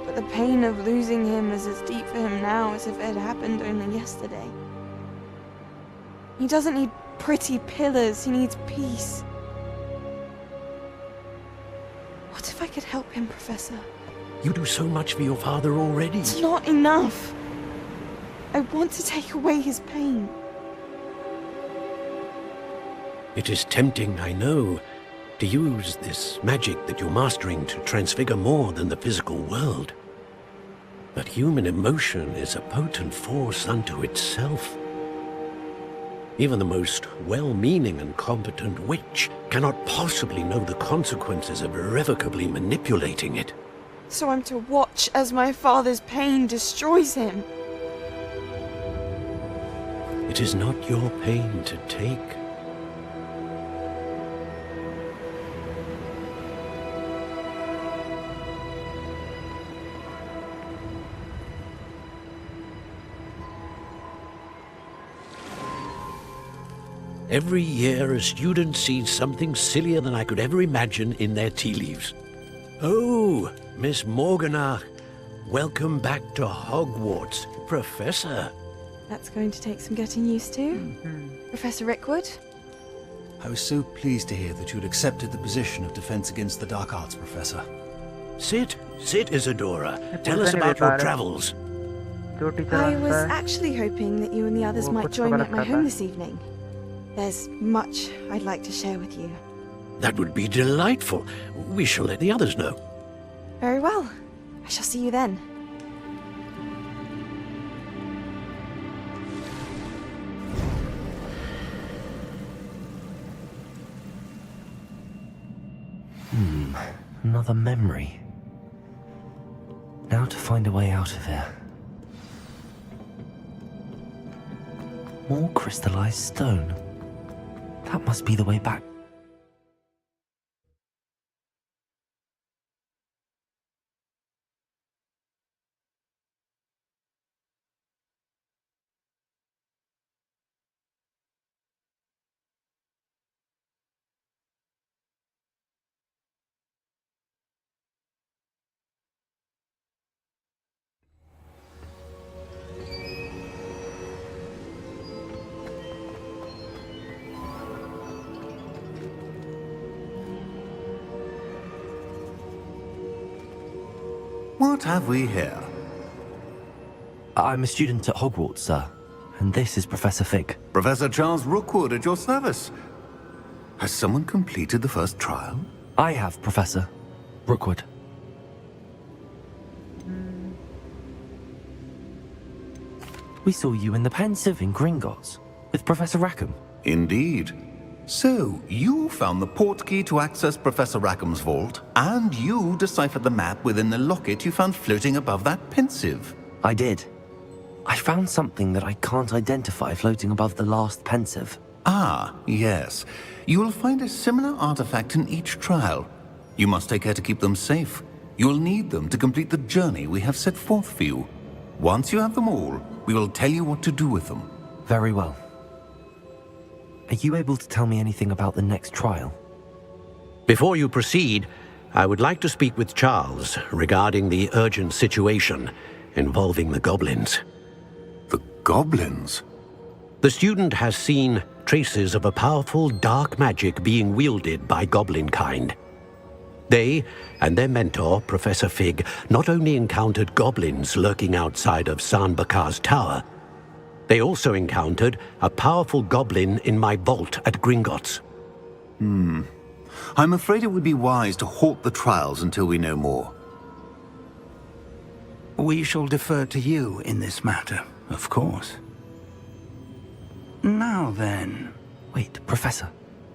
S12: but the pain of losing him is as deep for him now as if it had happened only yesterday. He doesn't need pretty pillars, he needs peace. What if I could help him, Professor?
S4: You do so much for your father already.
S12: It's not enough. I want to take away his pain.
S4: It is tempting, I know, to use this magic that you're mastering to transfigure more than the physical world. But human emotion is a potent force unto itself. Even the most well-meaning and competent witch cannot possibly know the consequences of irrevocably manipulating it.
S12: So I'm to watch as my father's pain destroys him.
S4: It is not your pain to take. Every year, a student sees something sillier than I could ever imagine in their tea leaves. Oh, Miss Morganach, welcome back to Hogwarts, Professor.
S12: That's going to take some getting used to. Professor Rickwood?
S11: I was so pleased to hear that you'd accepted the position of Defense Against the Dark Arts, Professor.
S4: Sit, Isadora. Tell us about your travels.
S12: I was actually hoping that you and the others might join me at my home this evening. There's much I'd like to share with you.
S4: That would be delightful. We shall let the others know.
S12: Very well. I shall see you then.
S3: Another memory. Now to find a way out of here. More crystallized stone. That must be the way back.
S6: What have we here?
S3: I'm a student at Hogwarts, sir. And this is Professor Fig.
S6: Professor Charles Rookwood at your service. Has someone completed the first trial?
S3: I have, Professor Rookwood. We saw you in the Pensive in Gringotts with Professor Rackham.
S6: Indeed. So, you found the port key to access Professor Rackham's vault, and you deciphered the map within the locket you found floating above that pensive.
S3: I did. I found something that I can't identify floating above the last pensive.
S6: Ah, yes. You will find a similar artifact in each trial. You must take care to keep them safe. You will need them to complete the journey we have set forth for you. Once you have them all, we will tell you what to do with them.
S3: Very well. Are you able to tell me anything about the next trial?
S4: Before you proceed, I would like to speak with Charles regarding the urgent situation involving the goblins.
S6: The goblins?
S4: The student has seen traces of a powerful dark magic being wielded by goblin kind. They and their mentor, Professor Fig, not only encountered goblins lurking outside of San Bakar's tower, they also encountered a powerful goblin in my vault at Gringotts.
S6: I'm afraid it would be wise to halt the trials until we know more.
S2: We shall defer to you in this matter, of course. Now then...
S3: Wait, Professor.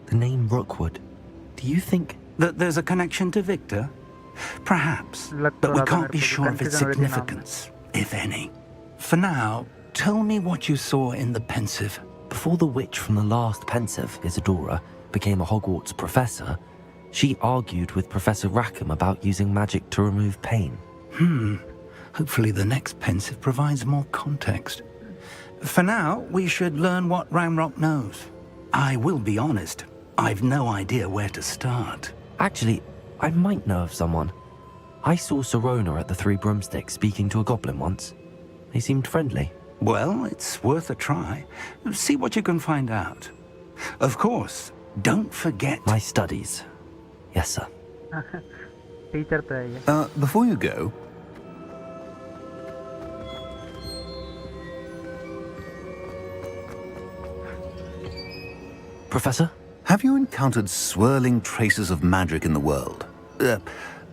S3: The name Rookwood. Do you think...
S2: that there's a connection to Victor? Perhaps, but we can't be sure of its significance, if any. For now, tell me what you saw in the pensive.
S3: Before the witch from the last pensive, Isadora, became a Hogwarts professor, she argued with Professor Rackham about using magic to remove pain.
S2: Hopefully the next pensive provides more context. For now, we should learn what Ramrock knows. I will be honest, I've no idea where to start.
S3: Actually, I might know of someone. I saw Serona at the Three Broomsticks speaking to a goblin once. They seemed friendly.
S2: Well, it's worth a try. See what you can find out. Of course, don't forget...
S3: my studies. Yes, sir.
S5: Teacher to hai ye.
S6: Before you go...
S3: Professor?
S6: Have you encountered swirling traces of magic in the world?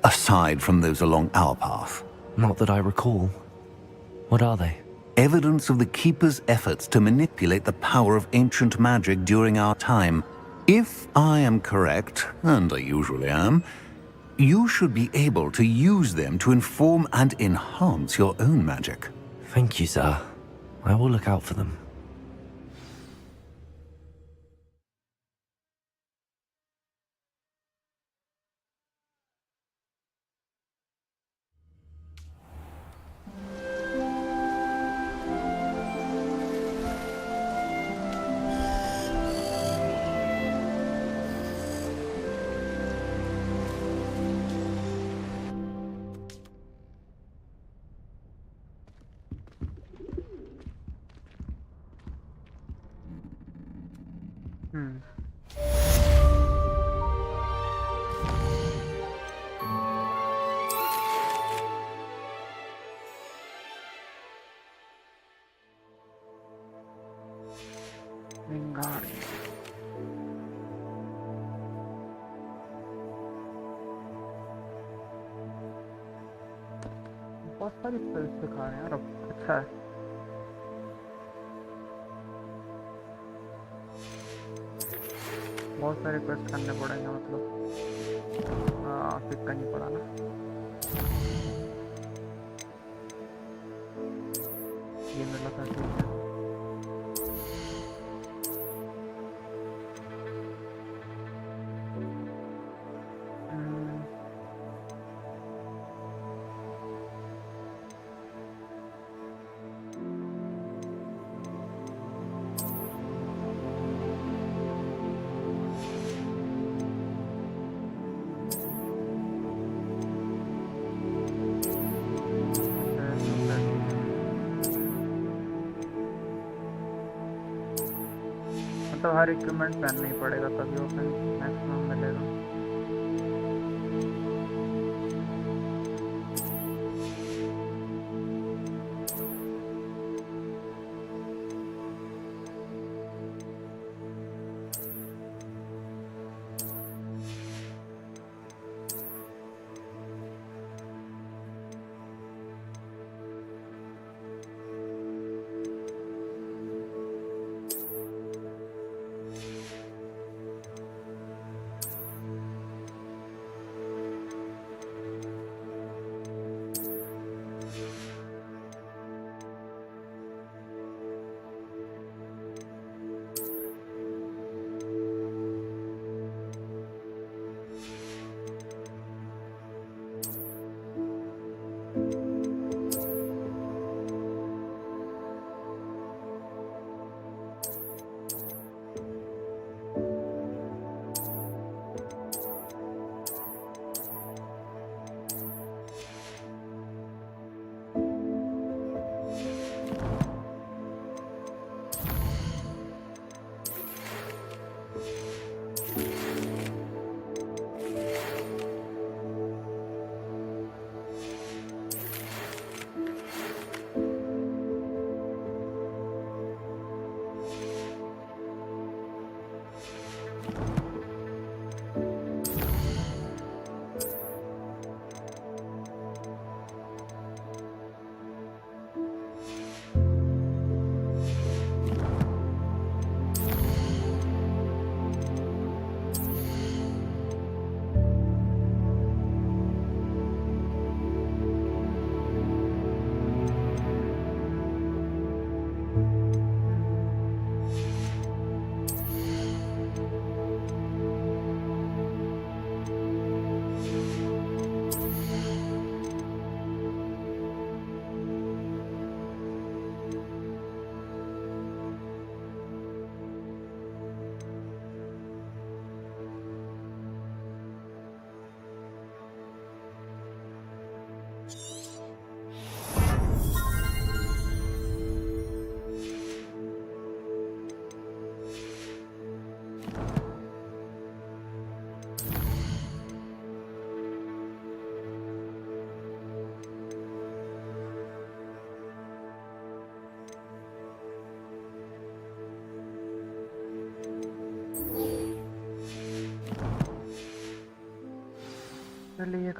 S6: Aside from those along our path?
S3: Not that I recall. What are they?
S6: Evidence of the Keeper's efforts to manipulate the power of ancient magic during our time. If I am correct, and I usually am, you should be able to use them to inform and enhance your own magic.
S3: Thank you, sir. I will look out for them.
S5: बहुत सारी spells दिखा रहे हैं यार, अच्छा है। बहुत सारे क्वेस्ट करने पड़ेंगे, मतलब सिक्का नहीं पड़ा ना। ये मिला था, ठीक है। तो हर इक्विपमेंट पहनना ही पड़ेगा, तभी वो मैक्सिमम मिलेगा।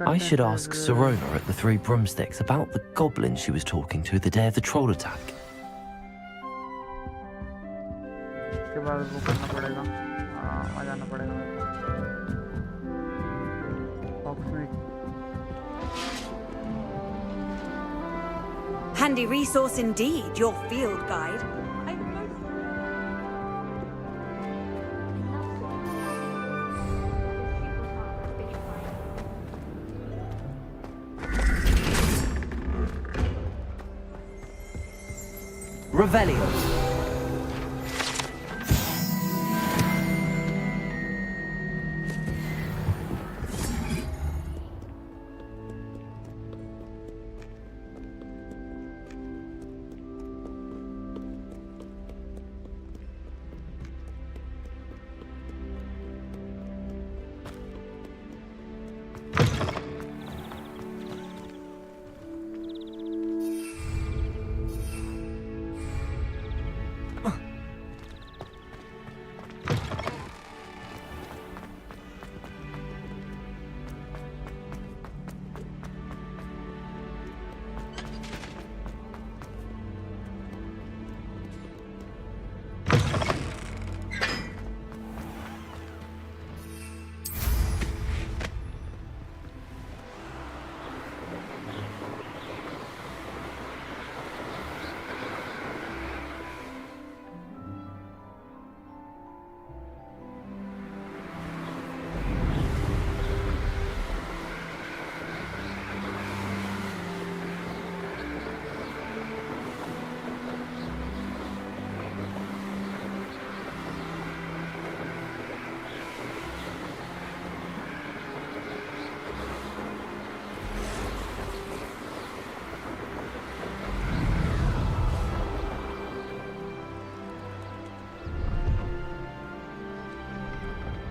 S3: I should ask Serona at the Three Broomsticks about the goblin she was talking to the day of the troll attack.
S5: उसके बाद वो करना पड़ेगा, आ जाना पड़ेगा
S1: Handy resource indeed, your field guide.
S3: Revelio.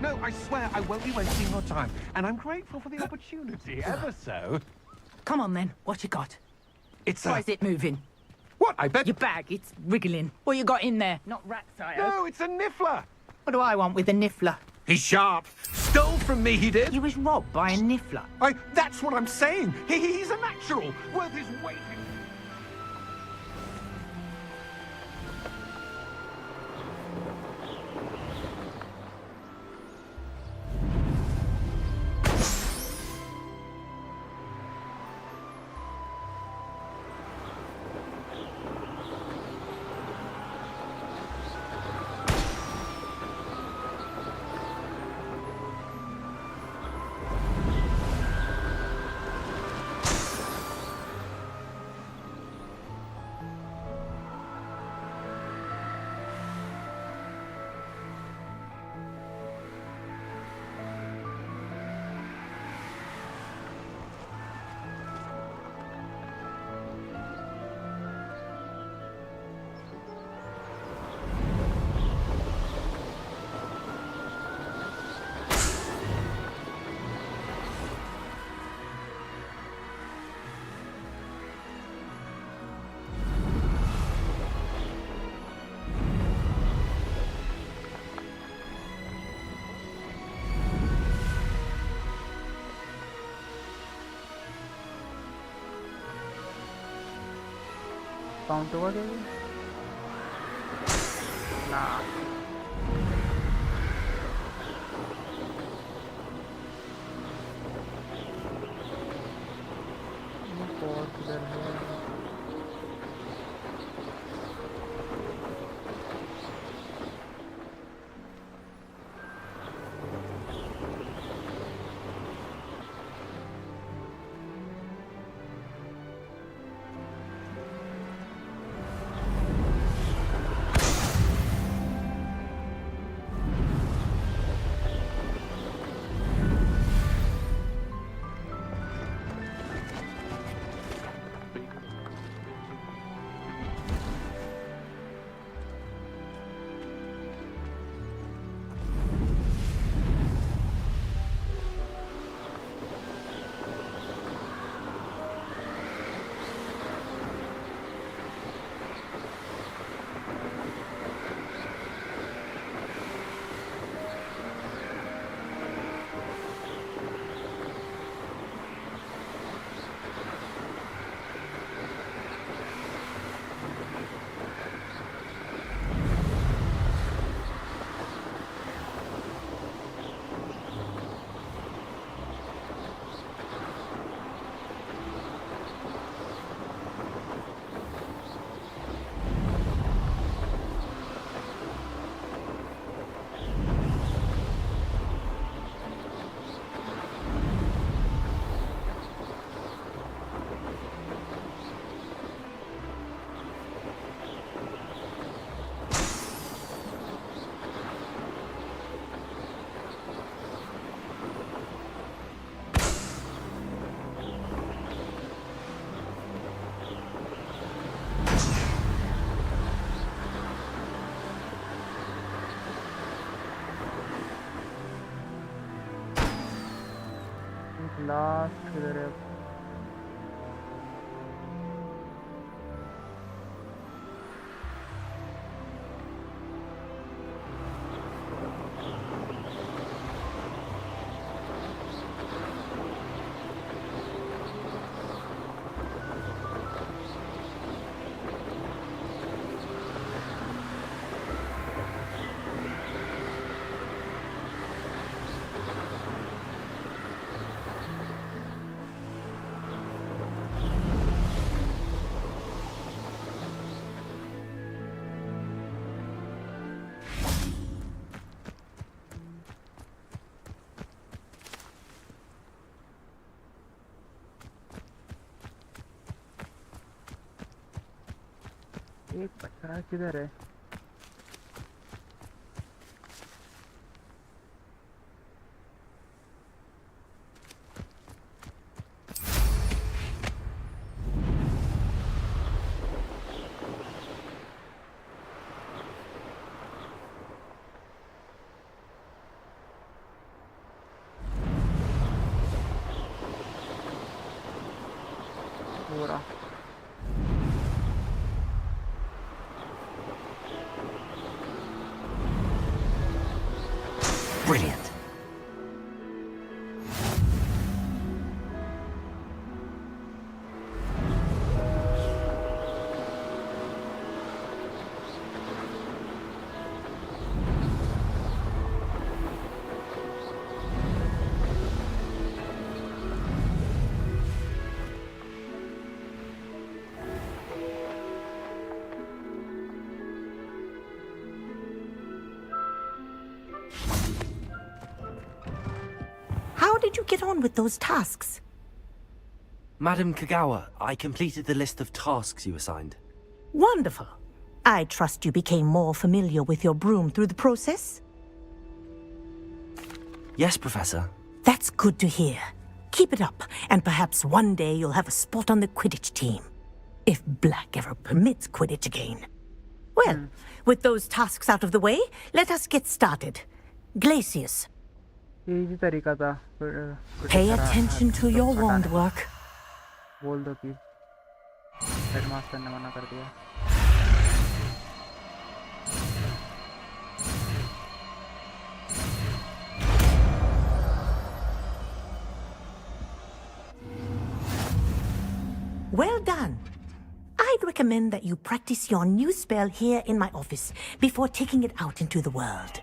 S13: No, I swear I won't be wasting your time. And I'm grateful for the opportunity, ever so.
S14: Come on then, what you got?
S13: It's
S14: Why is it moving?
S13: What? I bet...
S14: Your bag, it's wriggling. What you got in there? Not rats, I hope.
S13: No, it's a niffler.
S14: What do I want with a niffler?
S13: He's sharp. Stole from me, he did.
S14: You was robbed by a niffler.
S13: That's what I'm saying. He's a natural. Worth his weight in...
S5: count हुआ क्या? ना और किधर है? Last किधर है? एक बच्चा किधर है? पूरा
S3: Brilliant.
S15: How did you get on with those tasks?
S3: Madam Kagawa, I completed the list of tasks you assigned.
S15: Wonderful. I trust you became more familiar with your broom through the process?
S3: Yes, Professor.
S15: That's good to hear. Keep it up, and perhaps one day you'll have a spot on the Quidditch team. If Black ever permits Quidditch again. Well, with those tasks out of the way, let us get started. Glacius.
S5: Easy तरीका था.
S15: Pay attention to your wand work.
S5: बोल दो कि headmaster ने मना कर दिया.
S15: Well done. I'd recommend that you practice your new spell here in my office before taking it out into the world.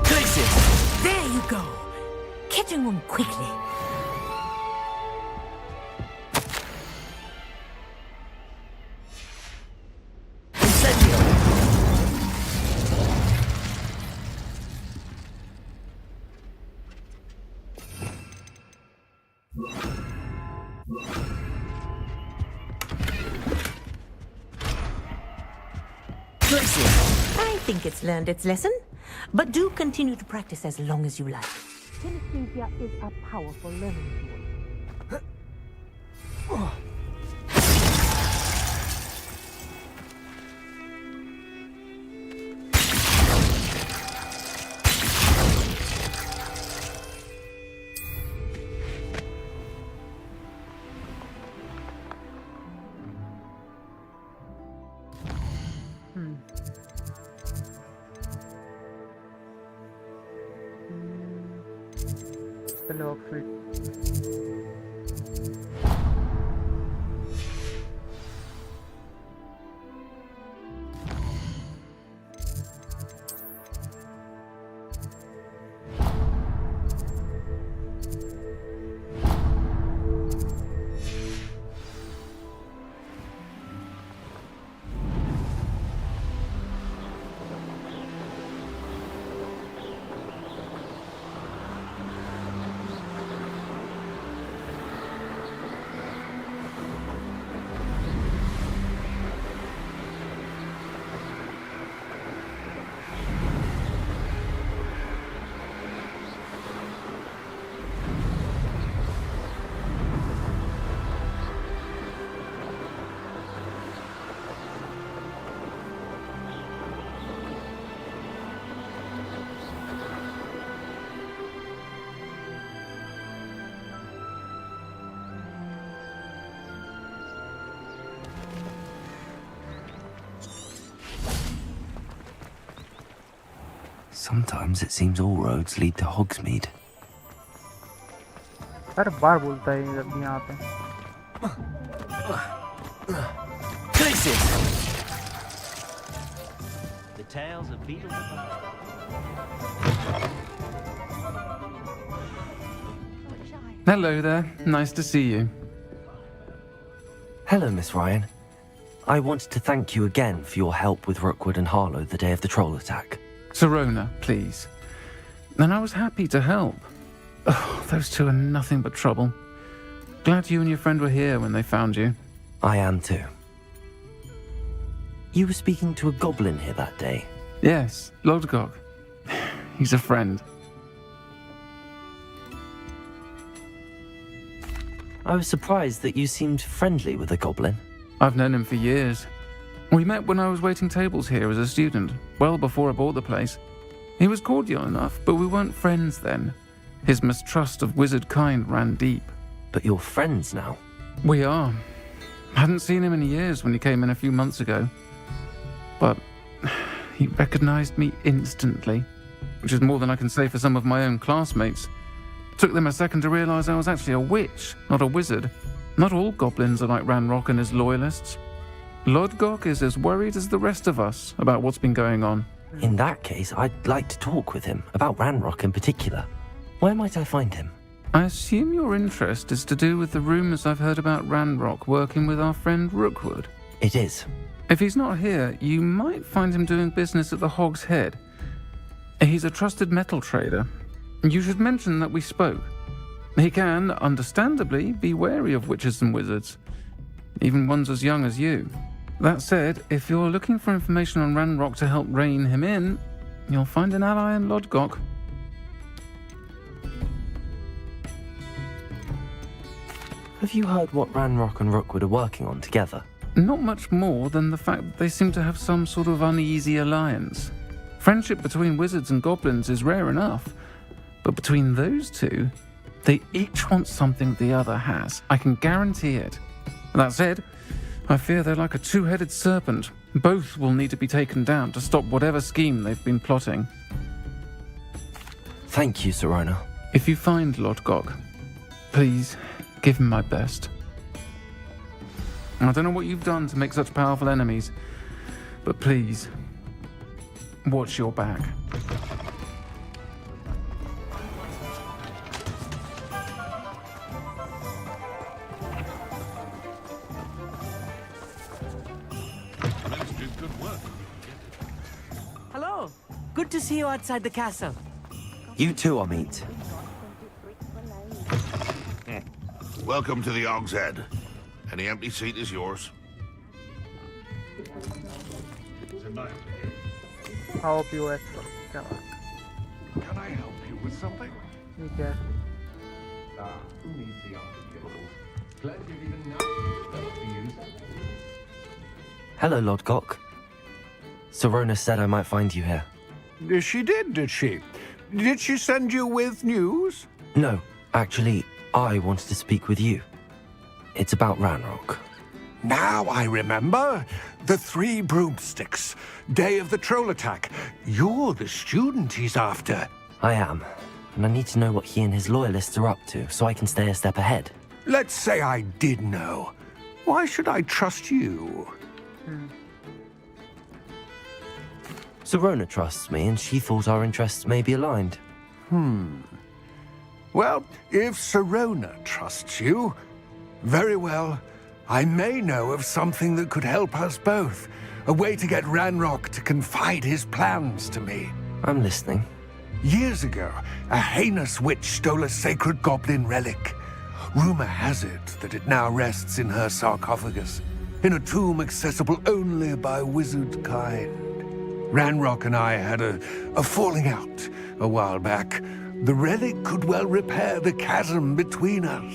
S3: Glacius!
S15: There you go. Catching on quickly. I think it's learned its lesson, but do continue to practice as long as you like. Synesthesia is a powerful learning tool.
S5: The log fit.
S3: Sometimes it seems all roads lead to Hogsmeade.
S5: हर बार बोलता है जब भी यहाँ पे.
S10: The tales of beetles.
S16: Hello there. Nice to see you.
S3: Hello, Miss Ryan. I wanted to thank you again for your help with Rookwood and Harlow the day of the troll attack.
S16: Sirona, please. And I was happy to help. Oh, those two are nothing but trouble. Glad you and your friend were here when they found you.
S3: I am too. You were speaking to a goblin here that day.
S16: Yes, Lodgok. He's a friend.
S3: I was surprised that you seemed friendly with a goblin.
S16: I've known him for years. We met when I was waiting tables here as a student, well before I bought the place. He was cordial enough, but we weren't friends then. His mistrust of wizard kind ran deep.
S3: But you're friends now?
S16: We are. Hadn't seen him in years when he came in a few months ago. But he recognized me instantly, which is more than I can say for some of my own classmates. Took them a second to realize I was actually a witch, not a wizard. Not all goblins are like Ranrock and his loyalists. Lodgok is as worried as the rest of us about what's been going on.
S3: In that case, I'd like to talk with him, about Ranrock in particular. Where might I find him?
S16: I assume your interest is to do with the rumors I've heard about Ranrock working with our friend Rookwood.
S3: It is.
S16: If he's not here, you might find him doing business at the Hog's Head. He's a trusted metal trader. You should mention that we spoke. He can, understandably, be wary of witches and wizards, even ones as young as you. That said, if you're looking for information on Ranrock to help rein him in, you'll find an ally in Lodgok.
S3: Have you heard what Ranrock and Rookwood are working on together?
S16: Not much more than the fact that they seem to have some sort of uneasy alliance. Friendship between wizards and goblins is rare enough, but between those two, they each want something the other has. I can guarantee it. That said, I fear they're like a two-headed serpent. Both will need to be taken down to stop whatever scheme they've been plotting.
S3: Thank you, Sirona.
S16: If you find Lodgok, please give him my best. I don't know what you've done to make such powerful enemies, but please, watch your back.
S17: Hello. Good to see you outside the castle.
S3: You too, Amit.
S18: Welcome to the Hog's Head. Any empty seat is yours.
S5: How POS?
S13: Can I help you with something?
S5: Yes.
S13: Who needs the articles? Glad you even know.
S3: Hello, Lodgok. Sirona said I might find you here.
S13: She did she? Did she send you with news?
S3: No, actually, I wanted to speak with you. It's about Ranrock.
S13: Now I remember. The 3 broomsticks. Day of the troll attack. You're the student he's after.
S3: I am. And I need to know what he and his loyalists are up to, so I can stay a step ahead.
S13: Let's say I did know. Why should I trust you?
S3: Sirona trusts me, and she thought our interests may be aligned.
S13: Well, if Sirona trusts you, very well. I may know of something that could help us both. A way to get Ranrock to confide his plans to me.
S3: I'm listening.
S13: Years ago, a heinous witch stole a sacred goblin relic. Rumor has it that it now rests in her sarcophagus, in a tomb accessible only by wizard kind. Ranrock and I had a falling out a while back. The relic could well repair the chasm between us.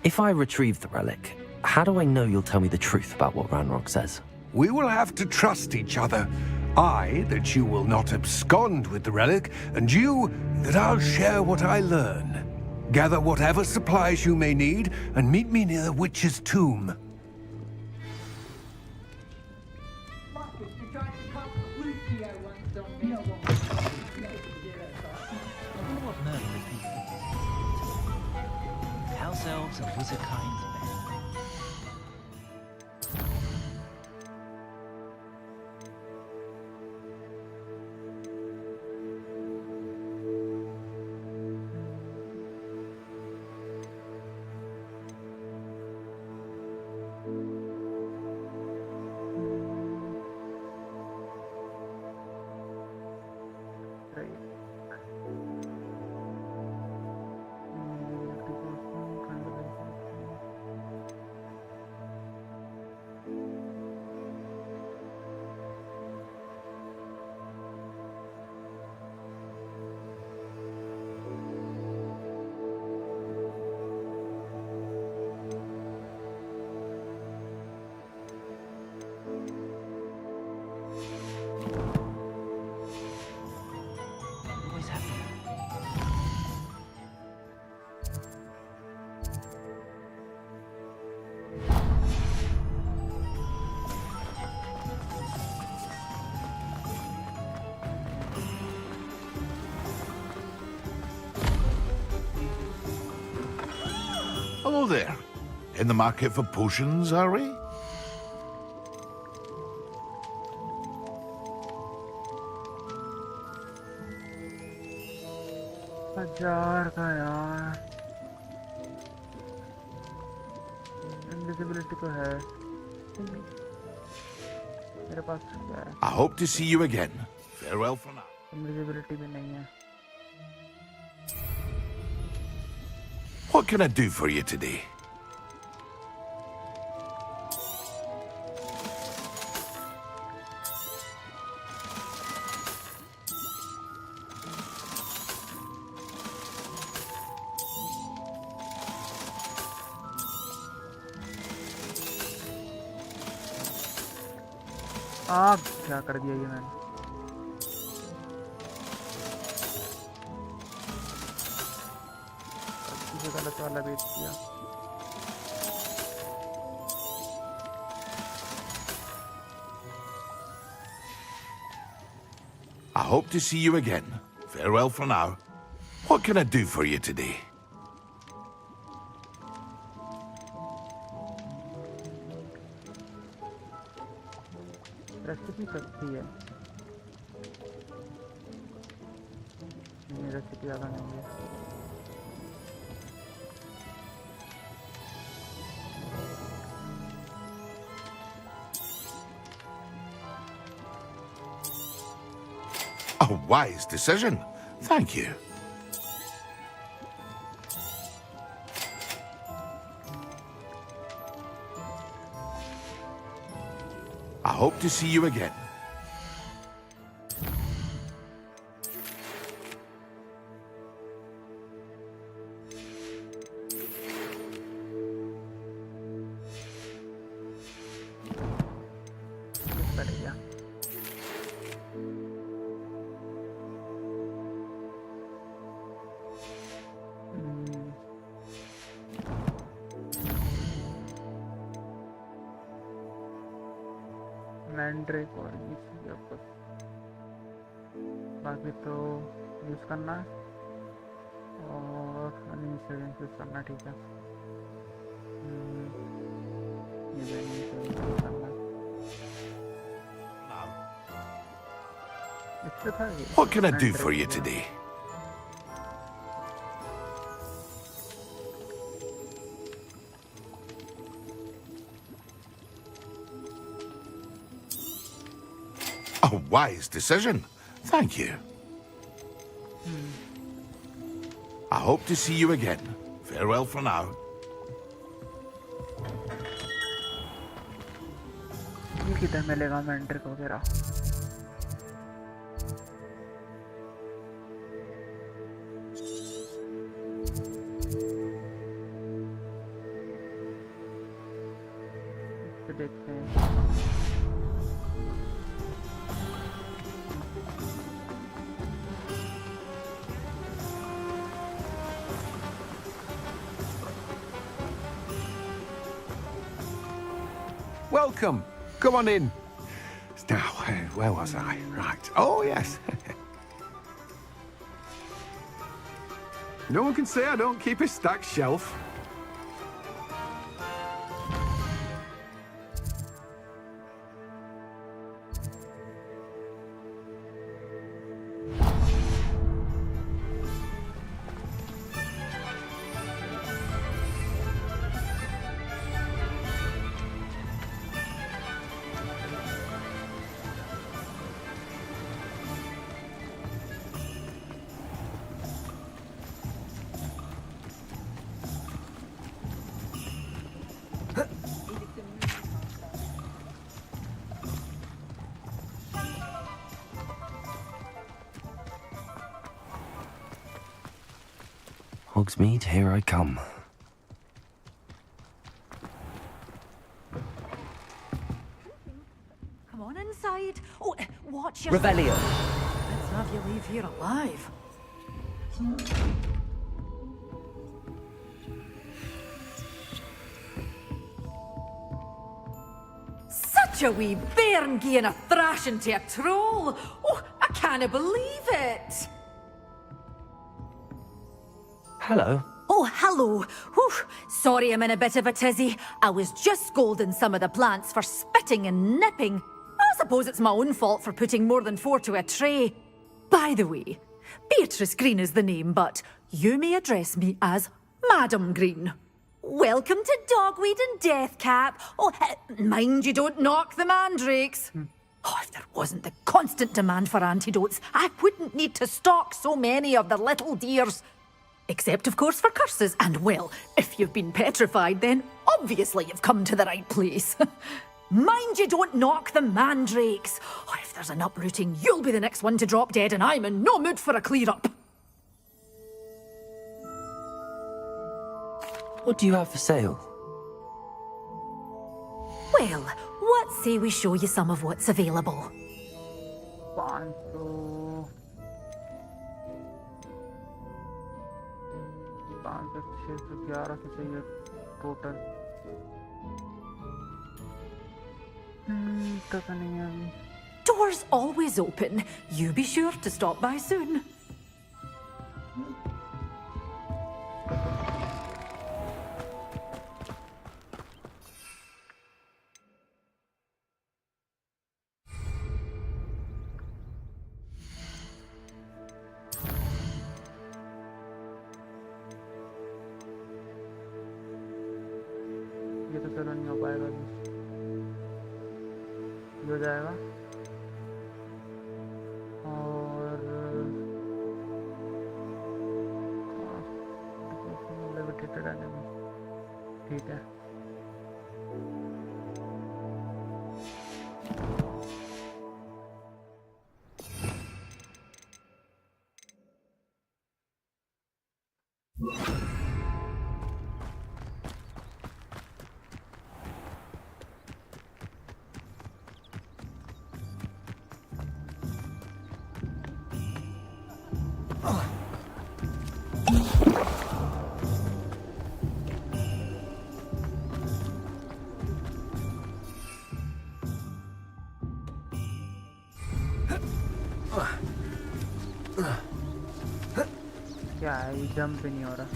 S3: If I retrieve the relic, how do I know you'll tell me the truth about what Ranrock says?
S13: We will have to trust each other. I, that you will not abscond with the relic, and you, that I'll share what I learn. Gather whatever supplies you may need, and meet me near the witch's tomb.
S10: ourselves a wizardkind's bed.
S18: Hello there. In the market for potions, are we?
S5: हजार का यार invisibility तो है मेरे पास क्या है
S18: I hope to see you again. Farewell for now.
S5: Invisibility भी नहीं है
S18: What can I do for you today?
S5: आग क्या कर दिया ये मैंने गलत वाला बेच दिया
S18: I hope to see you again. Farewell for now. What can I do for you today?
S5: Recipe सस्ती है रेसिपी ज़्यादा नहीं है
S18: A wise decision. Thank you. I hope to see you again.
S5: Mandrake और ये बाकी तो यूज़ करना है और यूज़ करना ठीक है ये यूज़ करना इससे था
S18: What can I do for you today? A wise decision. Thank you. I hope to see you again. Farewell for now.
S5: ये किधर मिलेगा मैंड्रेक वगैरह देखते हैं
S13: Welcome. Come on in. Now, where was I? Right. Oh, yes. No one can say I don't keep a stacked shelf.
S3: Hogsmeade, here I come.
S14: Come on inside. Oh, watch your...
S3: Revelio.
S14: Let's have you leave here alive. Such a wee bairn gieing a thrashing to a troll. Oh, I can't believe it.
S3: Hello.
S14: Oh, hello. Whew. Sorry I'm in a bit of a tizzy. I was just scolding some of the plants for spitting and nipping. I suppose it's my own fault for putting more than 4 to a tray. By the way, Beatrice Green is the name, but you may address me as Madam Green. Welcome to Dogweed and Deathcap. Oh, mind you don't knock the mandrakes. Oh, if there wasn't the constant demand for antidotes, I wouldn't need to stock so many of the little dears. Except, of course, for curses. And, well, if you've been petrified, then obviously you've come to the right place. Mind you don't knock the mandrakes. Oh, if there's an uprooting, you'll be the next one to drop dead, and I'm in no mood for a clear-up.
S3: What do you have for sale?
S14: Well, what say we show you some of what's available?
S5: 500, 611 चाहिए total. पता नहीं है अभी।
S14: Doors always open. You be sure to stop by soon.
S5: ये तो चलो नहीं हो पाएगा अभी। ये हो जाएगा और लेविटेटेड एनिमी ठीक है। क्या है ये जंप भी नहीं हो रहा।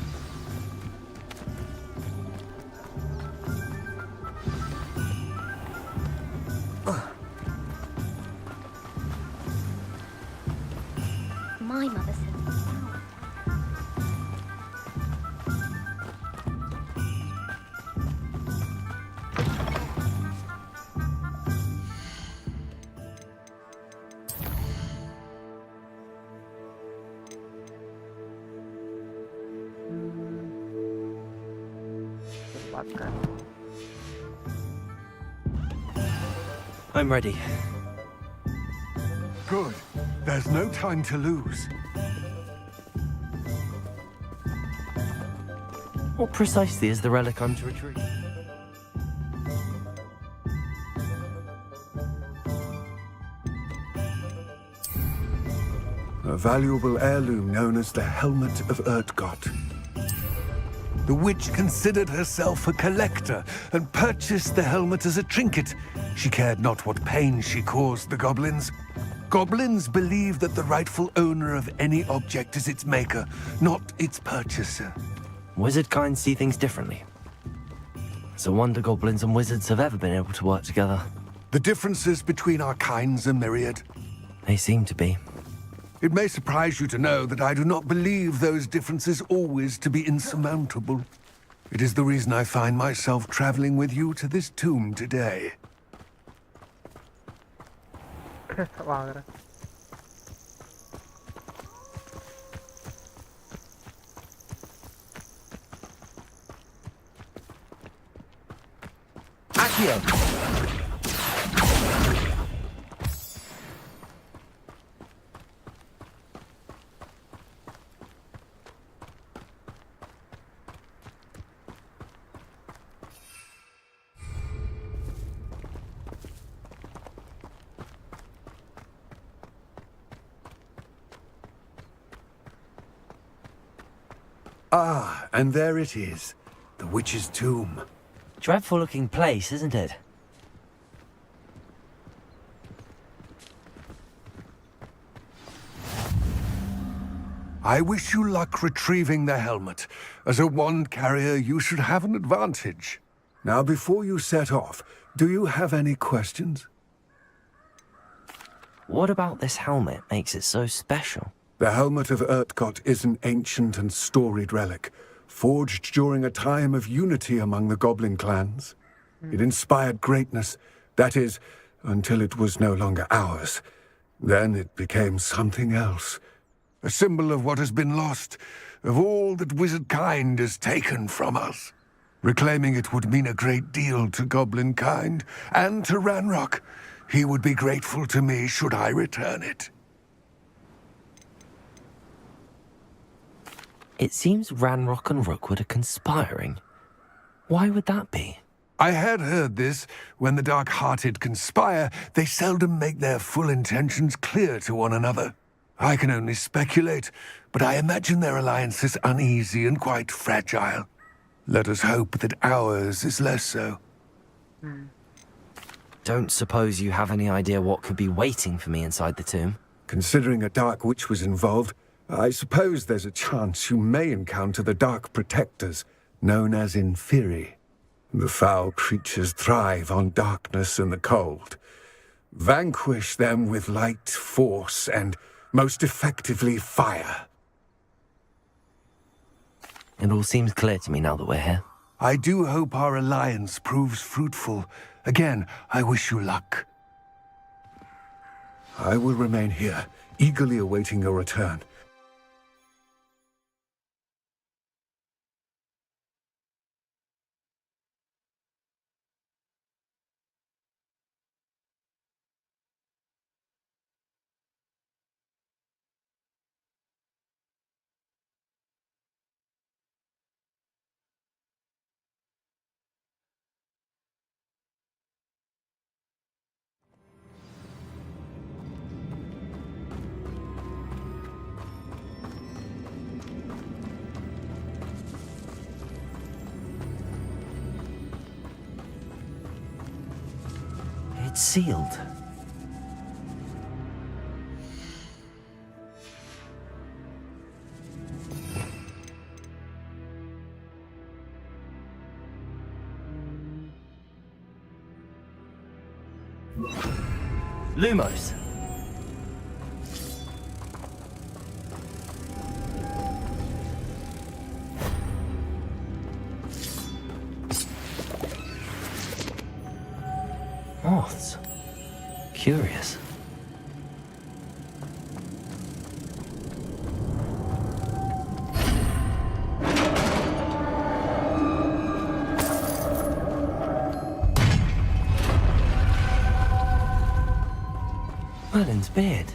S7: My mother said
S3: I'm ready.
S13: Good. There's no time to lose.
S3: What precisely is the relic I'm to retrieve?
S13: A valuable heirloom known as the Helmet of Urtgott. The witch considered herself a collector and purchased the helmet as a trinket. She cared not what pain she caused the goblins. Goblins believe that the rightful owner of any object is its maker, not its purchaser.
S3: Wizard kind see things differently. It's a wonder goblins and wizards have ever been able to work together.
S13: The differences between our kinds are myriad.
S3: They seem to be.
S13: It may surprise you to know that I do not believe those differences always to be insurmountable. It is the reason I find myself traveling with you to this tomb today.
S3: Accio!
S13: Ah, and there it is. The witch's tomb.
S3: Dreadful looking place, isn't it?
S13: I wish you luck retrieving the helmet. As a wand carrier, you should have an advantage. Now, before you set off, do you have any questions?
S3: What about this helmet makes it so special?
S13: The helmet of Urtkot is an ancient and storied relic, forged during a time of unity among the goblin clans. It inspired greatness, that is, until it was no longer ours. Then it became something else. A symbol of what has been lost, of all that wizard kind has taken from us. Reclaiming it would mean a great deal to goblin kind, and to Ranrock. He would be grateful to me should I return it.
S3: It seems Ranrock and Rookwood are conspiring. Why would that be?
S13: I had heard this. When the dark-hearted conspire, they seldom make their full intentions clear to one another. I can only speculate, but I imagine their alliance is uneasy and quite fragile. Let us hope that ours is less so.
S3: Don't suppose you have any idea what could be waiting for me inside the tomb?
S13: Considering a Dark Witch was involved, I suppose there's a chance you may encounter the Dark Protectors, known as Inferi. The foul creatures thrive on darkness and the cold. Vanquish them with light, force, and most effectively fire.
S3: It all seems clear to me now that we're here.
S13: I do hope our alliance proves fruitful. Again, I wish you luck. I will remain here, eagerly awaiting your return.
S3: It's sealed. Lumos. Moths. Curious. Merlin's beard.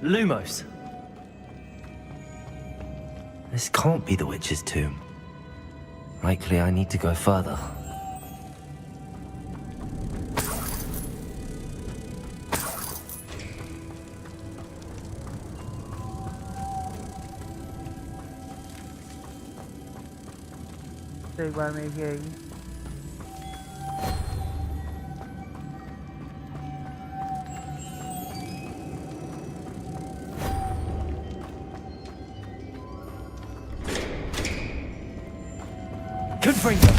S3: Lumos. This can't be the witch's tomb. Likely I need to go further.
S5: एक बार में ही आएगी
S3: Confringo.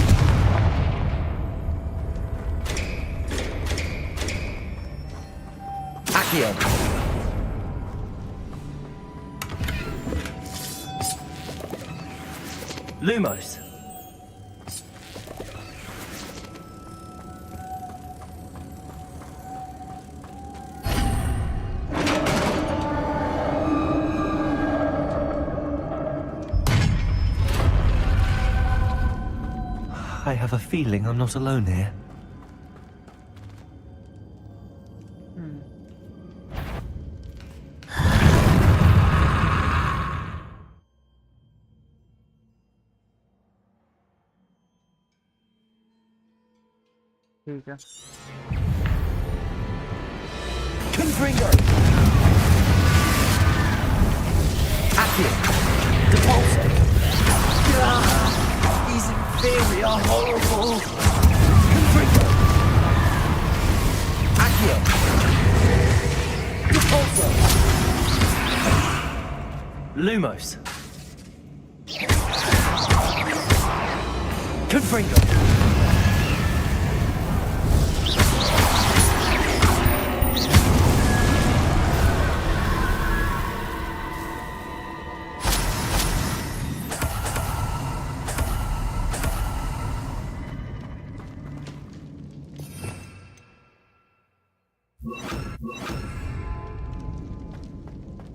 S3: Accio. Lumos. I have a feeling I'm not alone here.
S5: ठीक है।
S3: Confringo! Accio! Depulso! These inferior are horrible! Confringo! Accio! Depulso! Lumos! Confringo!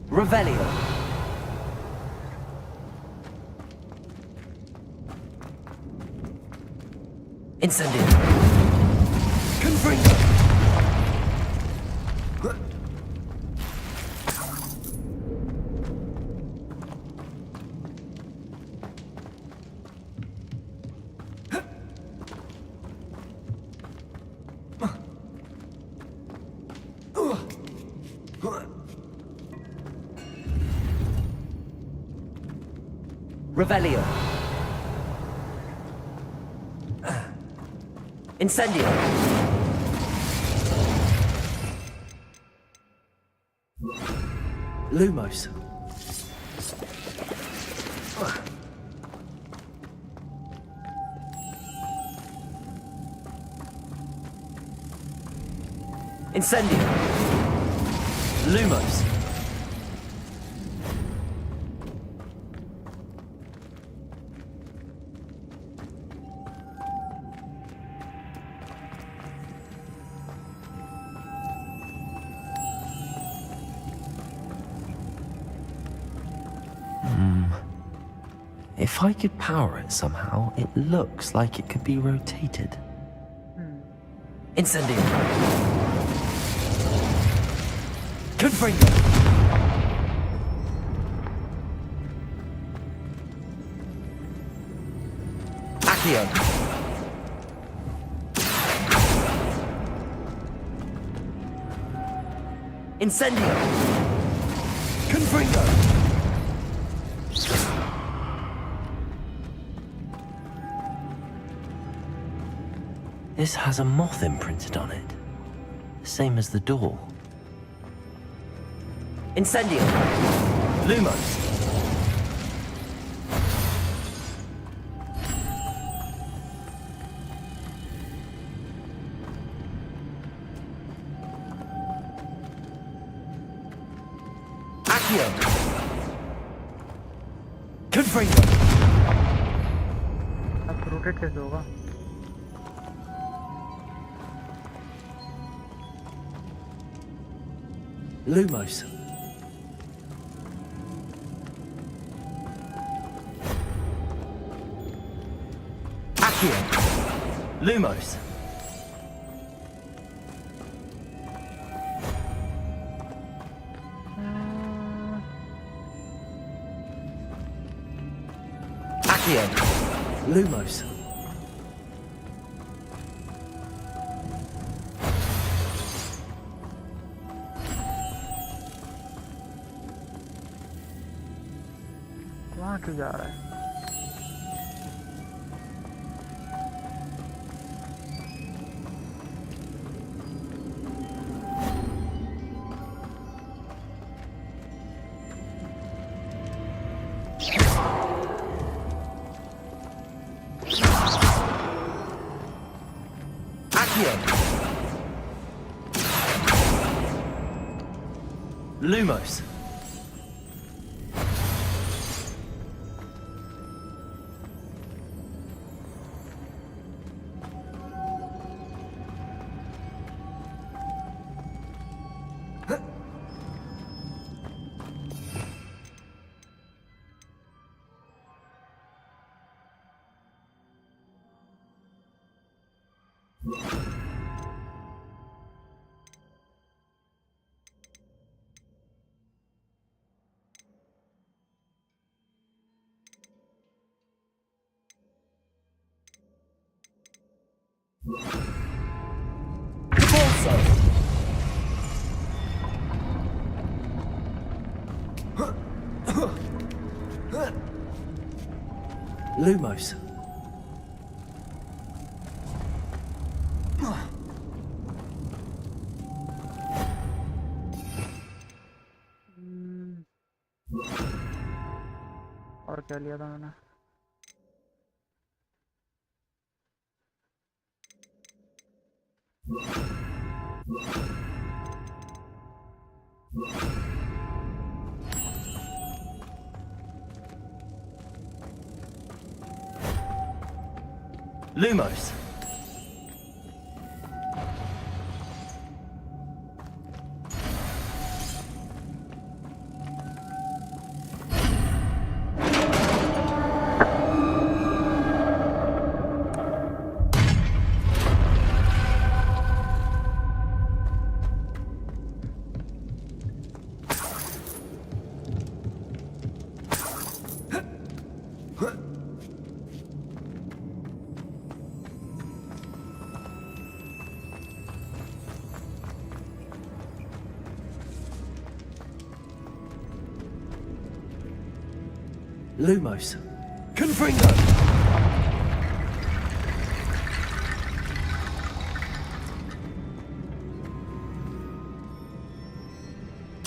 S3: Revelio. Incendio. Confringo. Revelio. Incendio. Lumos. Incendio. Lumos. If I could power it somehow, it looks like it could be rotated. Incendio. Confringo. Accio. Incendio. Confringo. This has a moth imprinted on it, same as the door. Incendio. Lumos. Accio. Confringo.
S5: अब rotate कैसे होगा?
S3: Lumos. Accio. Lumos. Accio. Lumos.
S5: कहाँ क्यों जा रहा है?
S3: Lumos. Lumos.
S5: और क्या लिया था मैंने?
S3: Lumos. Lumos.
S18: Confringo!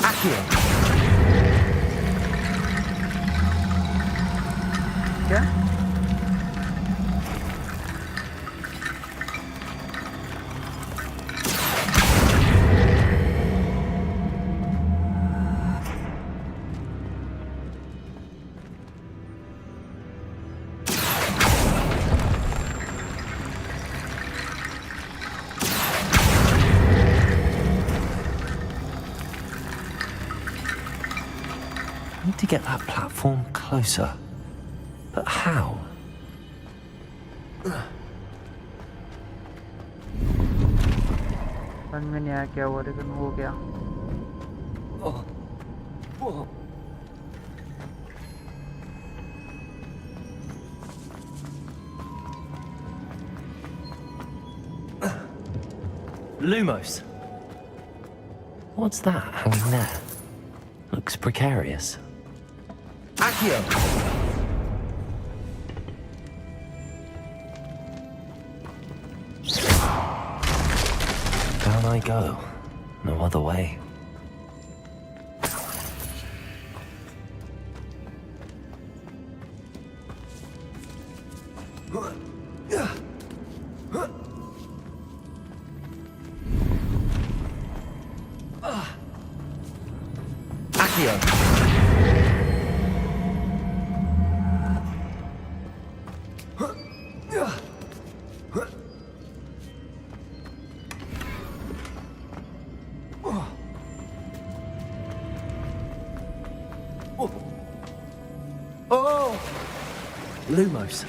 S3: Accio.
S5: क्या?
S3: I need to get that platform closer. But how?
S5: समझ में नहीं आया क्या हुआ, लेकिन हो गया.
S3: Lumos. What's that hanging there? Looks precarious. Accio. Down I go. No other way. Accio. Lumos.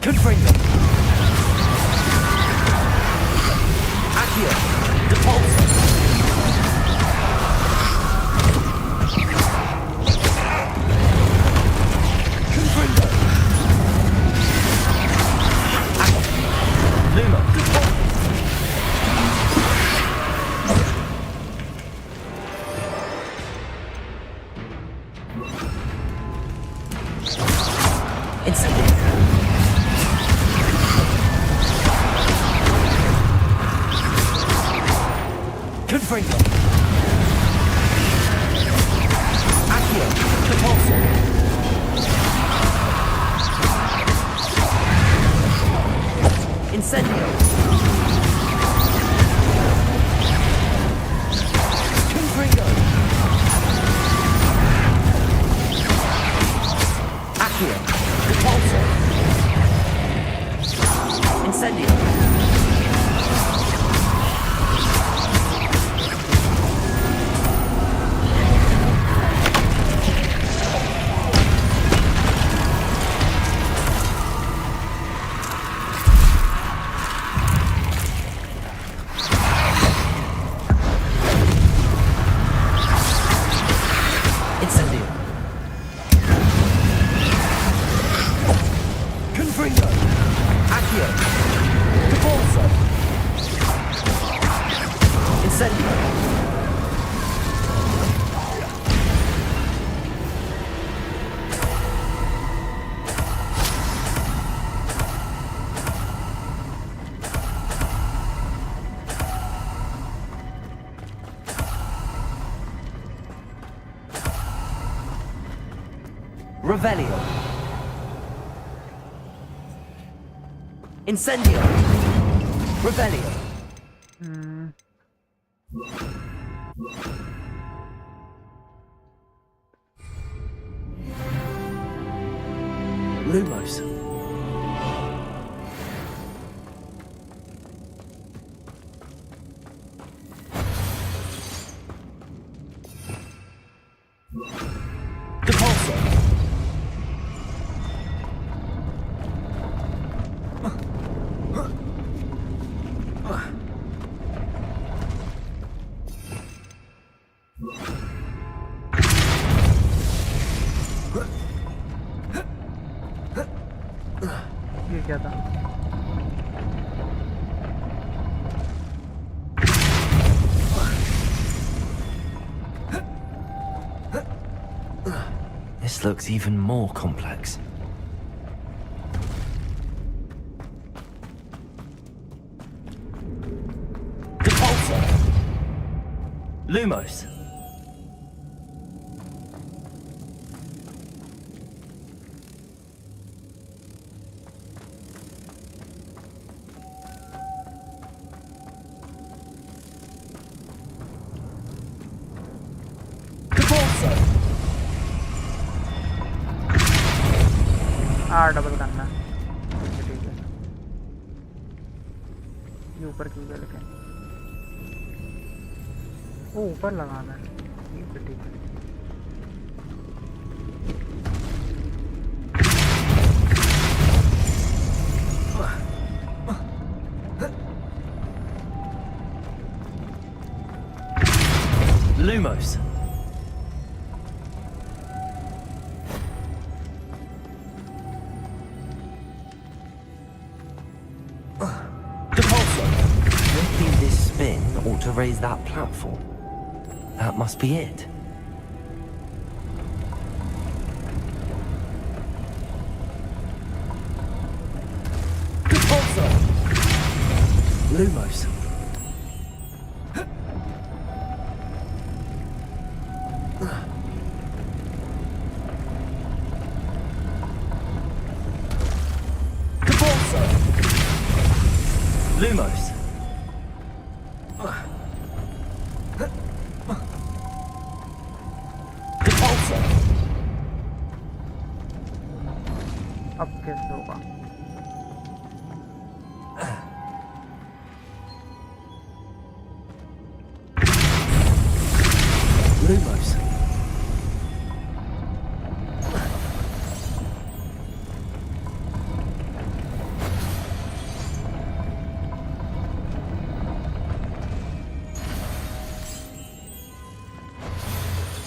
S3: Confringo. Accio. Depulso. Confringo. Lumo. Incendio. Confringo. Accio. Depulso. Incendio. Confringo. Accio. Depulso. Incendio. Incendio! Revelio. Incendio. Revelio. Lumos. Depulso.
S5: ये क्या था?
S3: This looks even more complex. Depulso. Lumos.
S5: Double करना ठीक है ये ऊपर क्यों गया लेकिन वो ऊपर लगाना है ठीक है
S3: Lumos. Ought to raise that platform. That must be it. Depulso. Lumos. Depulso. Lumos.
S5: अब कैसे होगा?
S3: Lumos.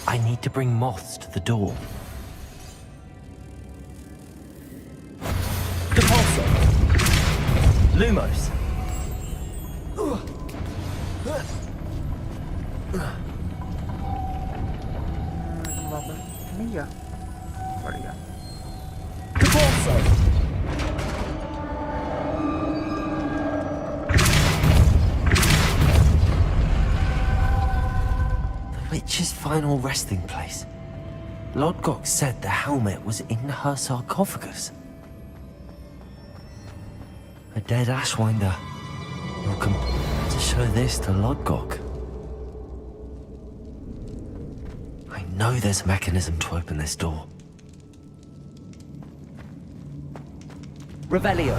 S3: I need to bring moths to the door. Depulso. Lumos.
S5: वापस नहीं गया बढ़िया
S3: Depulso. The witch's final resting place. Lodgok said the helmet was in her sarcophagus. A dead Ashwinder. You'll come to show this to Lodgok. I know there's a mechanism to open this door. Revelio.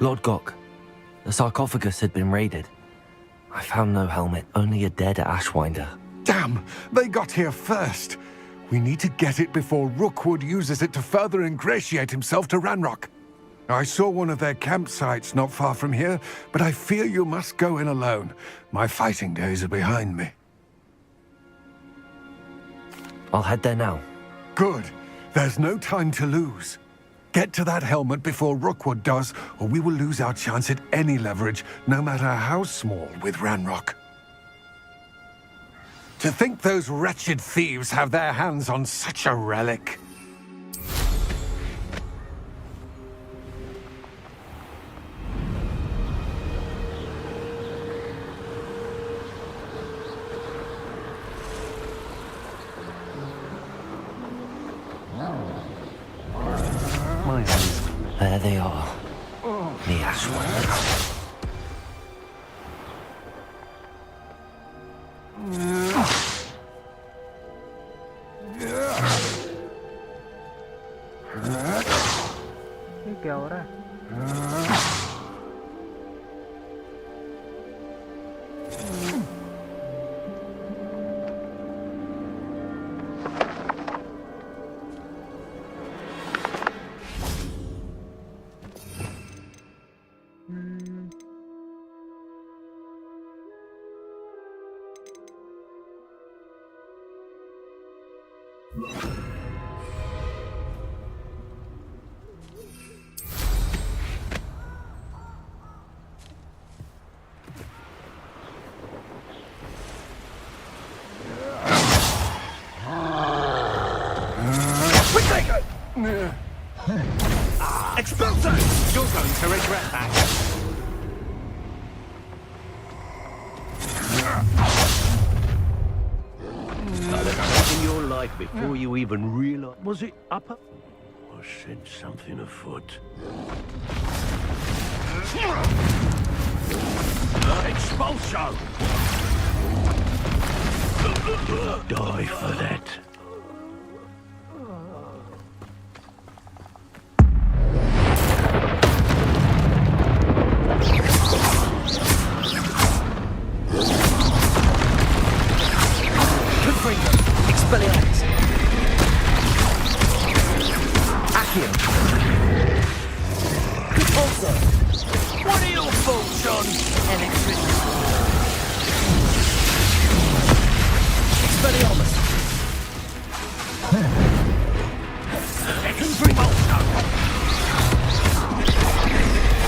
S3: Lord Gok, the sarcophagus had been raided. I found no helmet, only a dead Ashwinder.
S13: Damn! They got here first! We need to get it before Rookwood uses it to further ingratiate himself to Ranrock. I saw one of their campsites not far from here, but I fear you must go in alone. My fighting days are behind me.
S3: I'll head there now.
S13: Good. There's no time to lose. Get to that helmet before Rookwood does, or we will lose our chance at any leverage, no matter how small, with Ranrock. To think those wretched thieves have their hands on such a relic.
S3: There they are. The Ashwinders.
S5: ये क्या हो रहा है?
S13: Expulso! You're going to regret that.
S4: In your life before you even realize. Was it upper? Or said something afoot? Expulso! Die for that.
S3: Expelliarmus! Accio! Repulsor!
S4: What are your faults, John?
S3: Electricity! Expelliarmus!
S4: Expulso!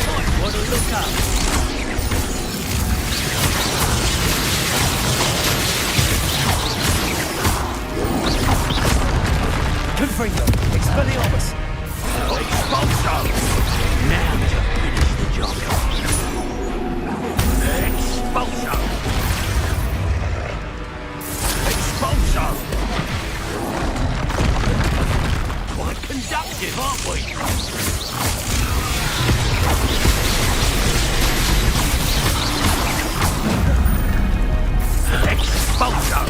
S4: Might want to look up.
S3: Confringo! Expelliarmus!
S4: Expulso! Now to finish the job. Expulso! Expulso! Quite conductive, aren't we? Expulso!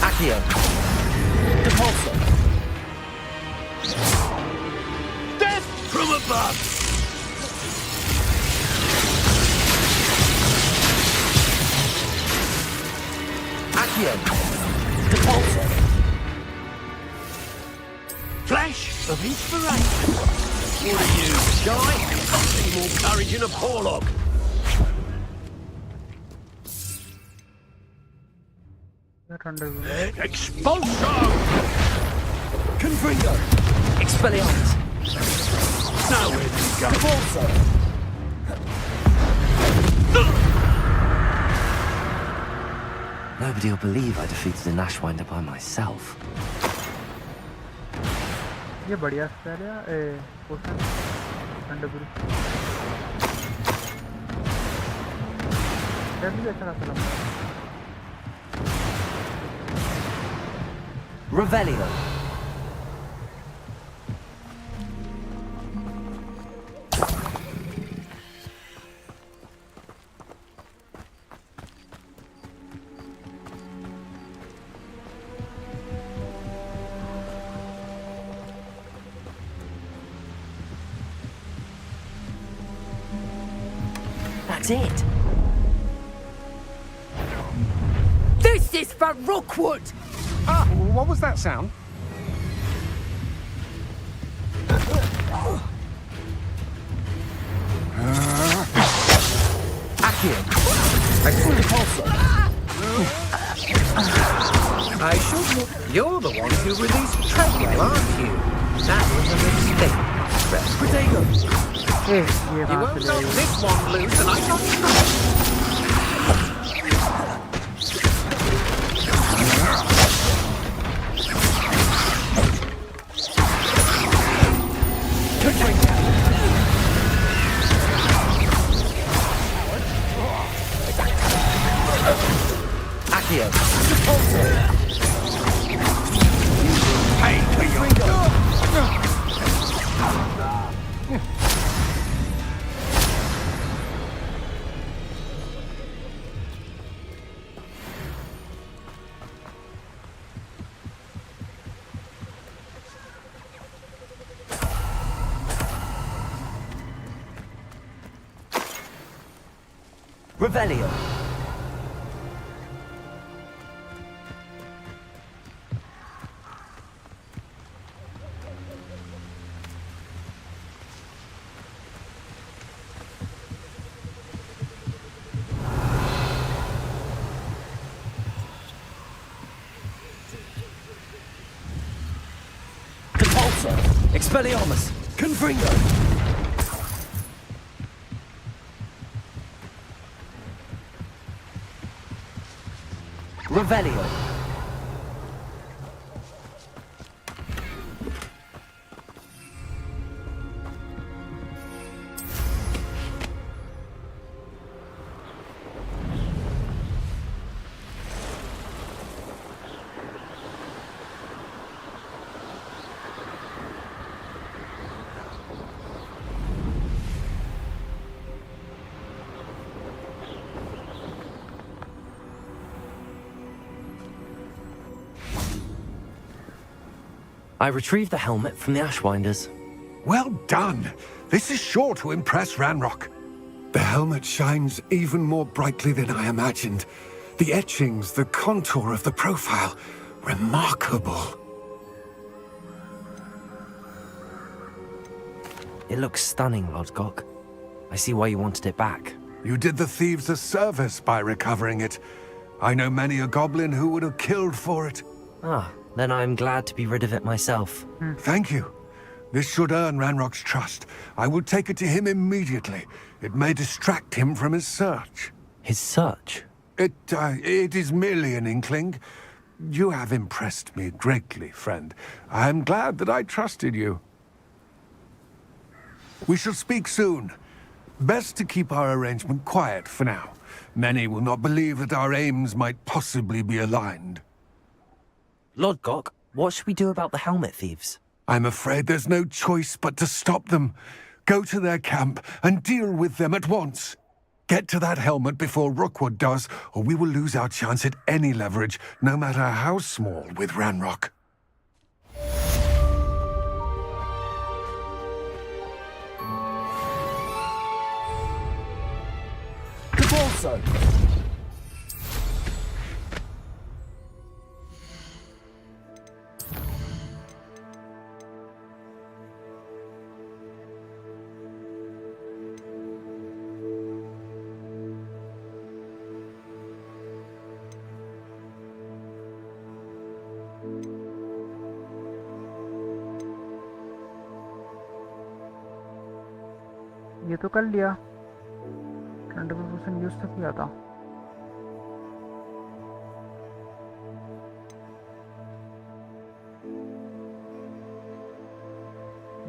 S3: Accio! Repulsor!
S4: Death from above!
S3: Accio! Repulsor!
S4: Flash of inspiration! What are you, shy? I've seen more courage in a Porlock. Expulso!
S3: Confringo! Expelliarmus!
S4: Nowhere to go.
S3: Repulsor! Nobody will believe I defeated an Ashwinder by myself.
S5: ये बढ़िया spell है पोशन अंडरब्रू भी अच्छा खासा लगा
S3: Revelio!
S17: That's it.
S14: This is for Rookwood!
S13: Ah, what was that sound?
S17: Accio. Repulsor.
S19: I should look. You're the one who released Treadwell, aren't you? That was a mistake. Protego. You won't knock this one loose, and I'm not sure.
S17: Accio. Revelio. Compulsor. Expelliarmus. Confringo. Revelio. I retrieved the helmet from the Ashwinders.
S13: Well done. This is sure to impress Ranrock. The helmet shines even more brightly than I imagined. The etchings, the contour of the profile, remarkable.
S3: It looks stunning, Lodgok. I see why you wanted it back.
S13: You did the thieves a service by recovering it. I know many a goblin who would have killed for it.
S3: Ah, then I'm glad to be rid of it myself.
S13: Thank you. This should earn Ranrock's trust. I will take it to him immediately. It may distract him from his search.
S3: His search?
S13: It is merely an inkling. You have impressed me greatly, friend. I am glad that I trusted you. We shall speak soon. Best to keep our arrangement quiet for now. Many will not believe that our aims might possibly be aligned.
S3: Lodgok, what should we do about the helmet thieves?
S13: I'm afraid there's no choice but to stop them. Go to their camp and deal with them at once. Get to that helmet before Rookwood does, or we will lose our chance at any leverage, no matter how small, with Ranrock.
S17: Cabalso.
S5: ये तो कर लिया 20% use तो किया था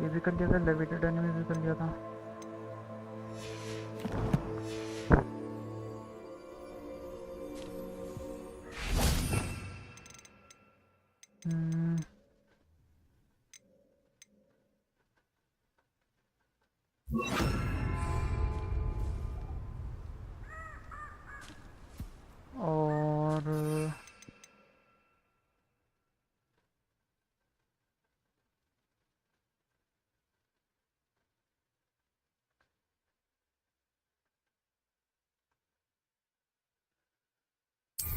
S5: ये भी कर लिया था लेविटेड एनिमी भी कर लिया था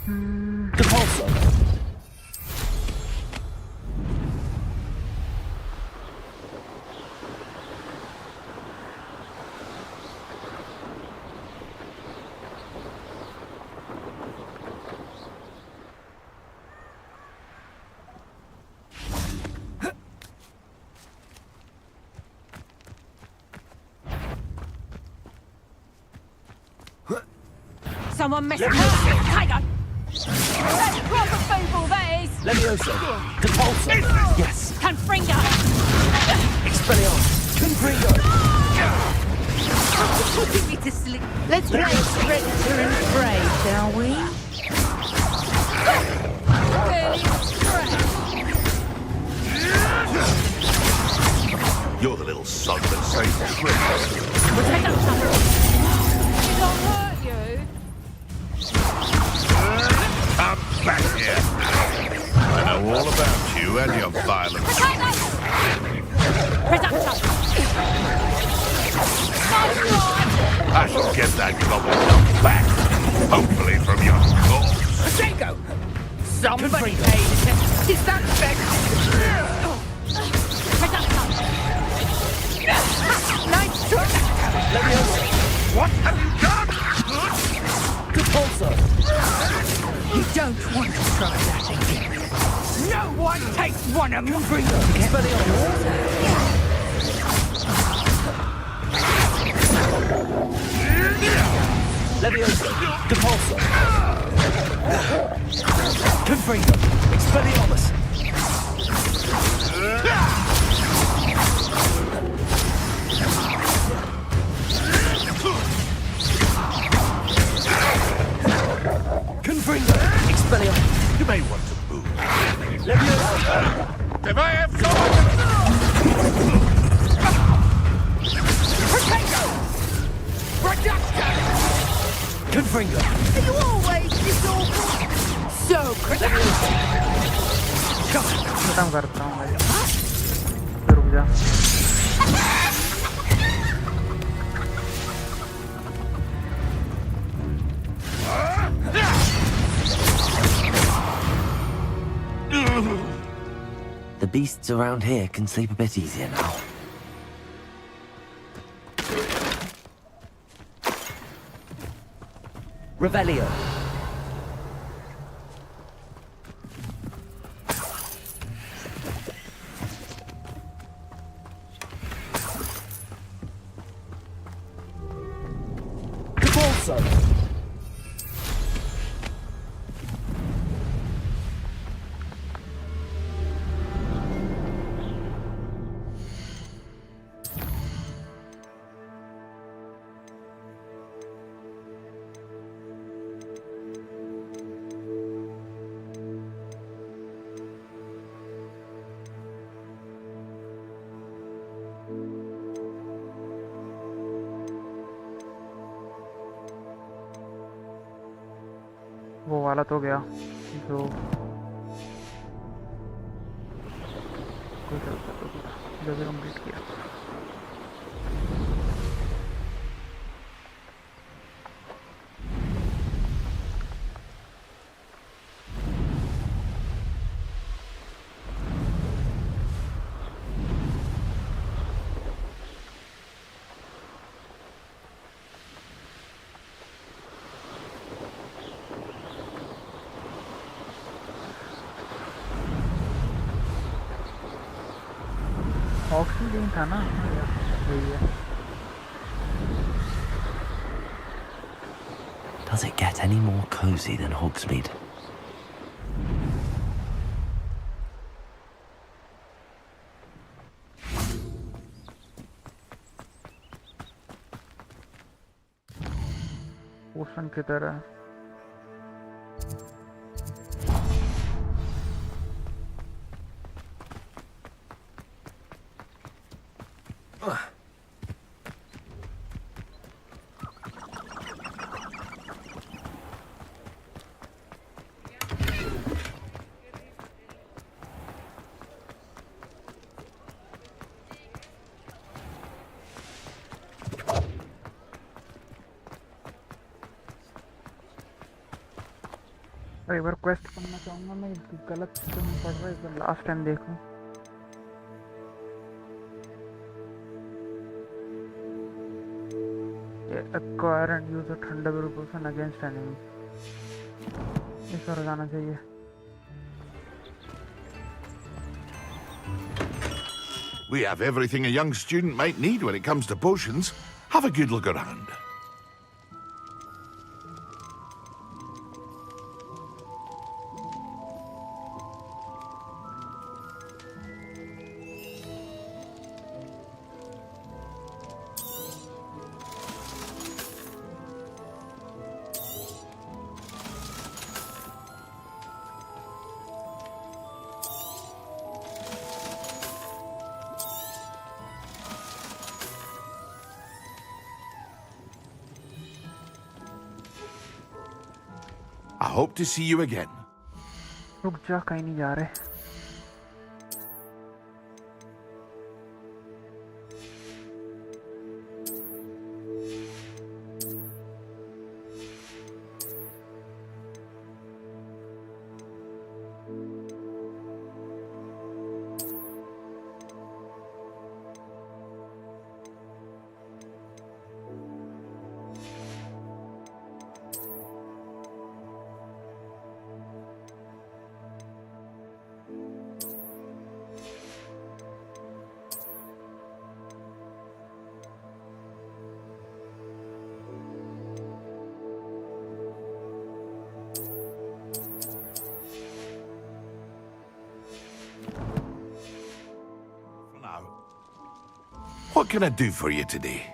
S3: Depulso.
S1: Someone missed Tiger! That's proper football, that is!
S3: Levioso. Depulso. Yes.
S1: Confringo!
S3: Expelliarmus. Confringo.
S1: Putting me to sleep.
S15: Let's play Predator and Prey, shall we?
S18: You're the little son that saved tricks.
S1: Did I hurt you?
S18: Come back here. I know all about you and your violence. I shall get that goblin back. Hopefully from your corpse.
S19: Potato! Somebody paid attention. Is that fair? Nice try!
S3: Levioso.
S19: What have you done?
S3: Depulso.
S19: You don't want to try that again. No one takes one of them.
S3: Expelliarmus. Levioso. Depulso. Confringo. Expelliarmus. Confringo. Expelliarmus.
S18: You may want to move.
S3: Levioso.
S18: If I have someone...
S19: Potato! Reduction!
S3: Confringo.
S19: Are you always this awful? So critical!
S5: खत्म करता हूँ भाई तो रुक जा
S3: The beasts around here can sleep a bit easier now. Revelio. Depulso.
S5: वो वाला तो गया जो कोई चलता तो जो भी कंप्लीट किया ऑक्सीजन था ना वही है
S3: Does it get any more cozy than Hogsmeade?
S5: Ocean की तरह एक बार क्वेस्ट करना चाहूँगा मैं, गलत तो नहीं पढ़ रहा, एक बार लास्ट टाइम देखूँ। Acquire and use a thunderbolt person against enemy. इस पर जाना चाहिए।
S18: We have everything a young student might need when it comes to potions. Have a good look around. I hope to see you again.
S5: रुक जा, कहीं नहीं जा रहे।
S18: What can I do for you today?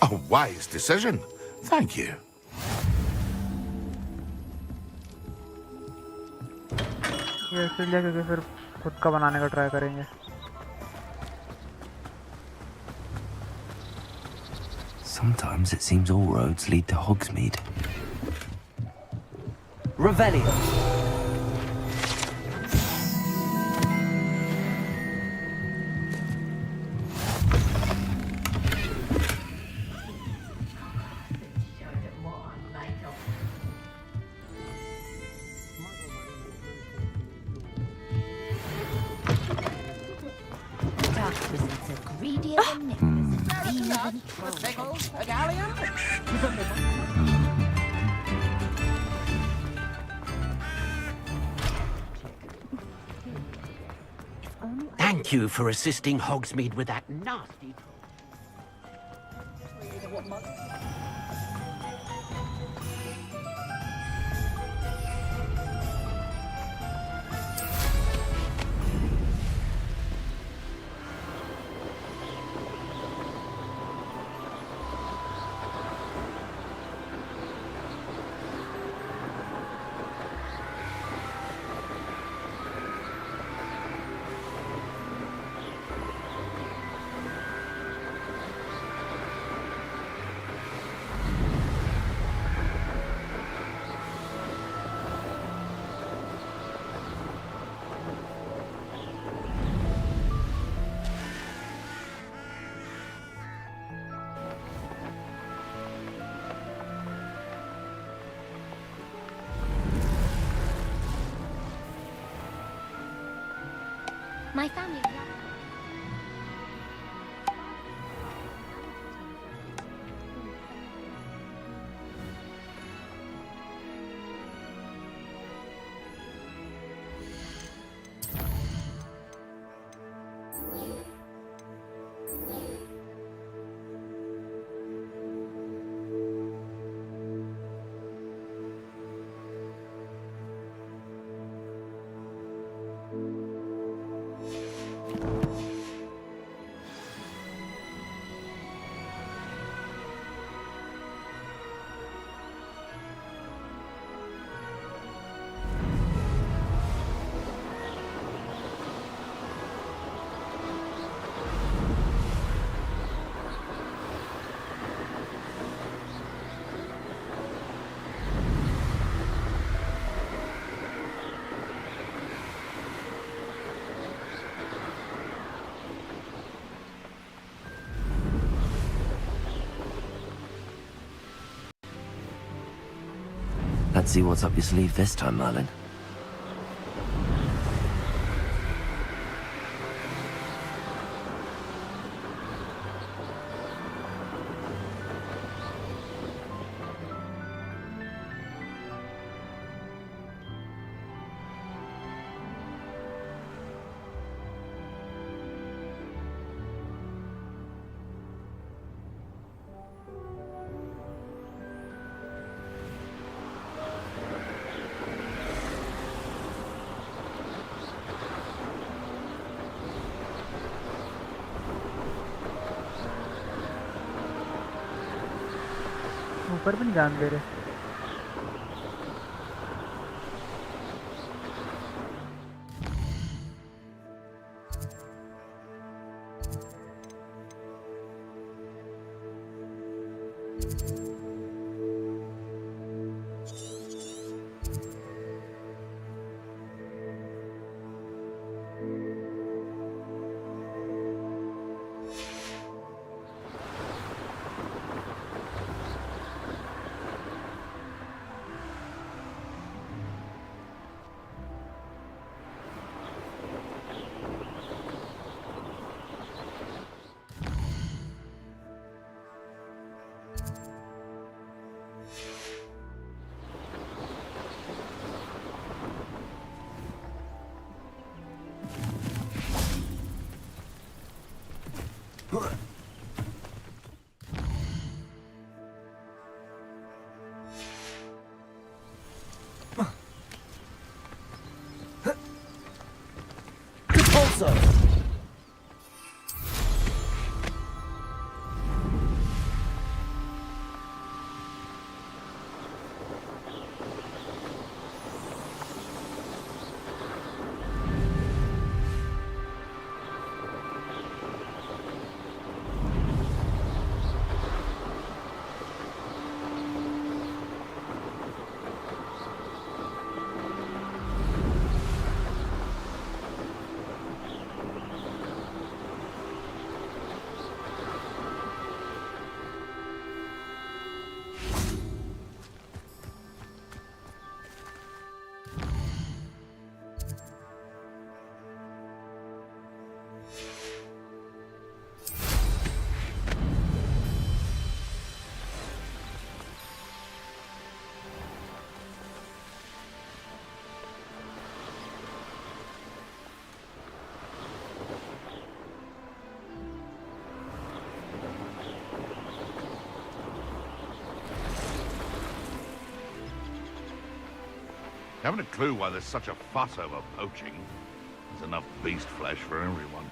S18: A wise decision. Thank you.
S5: ये इसलिए क्योंकि फिर खुद का बनाने का ट्राई करेंगे।
S3: Sometimes it seems all roads lead to Hogsmeade. Revelio.
S4: Thank you for assisting Hogsmeade with that nasty...
S7: My family.
S3: Let's see what's up your sleeve this time, Merlin.
S5: ऊपर भी नहीं जान दे रहे।
S18: Haven't a clue why there's such a fuss over poaching. There's enough beast flesh for everyone.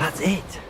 S3: That's it.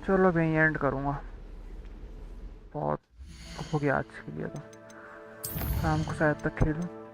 S5: चलो मैं and करूँगा, बहुत हो गया आज के लिए, तो शाम को शायद तक खेलूँ।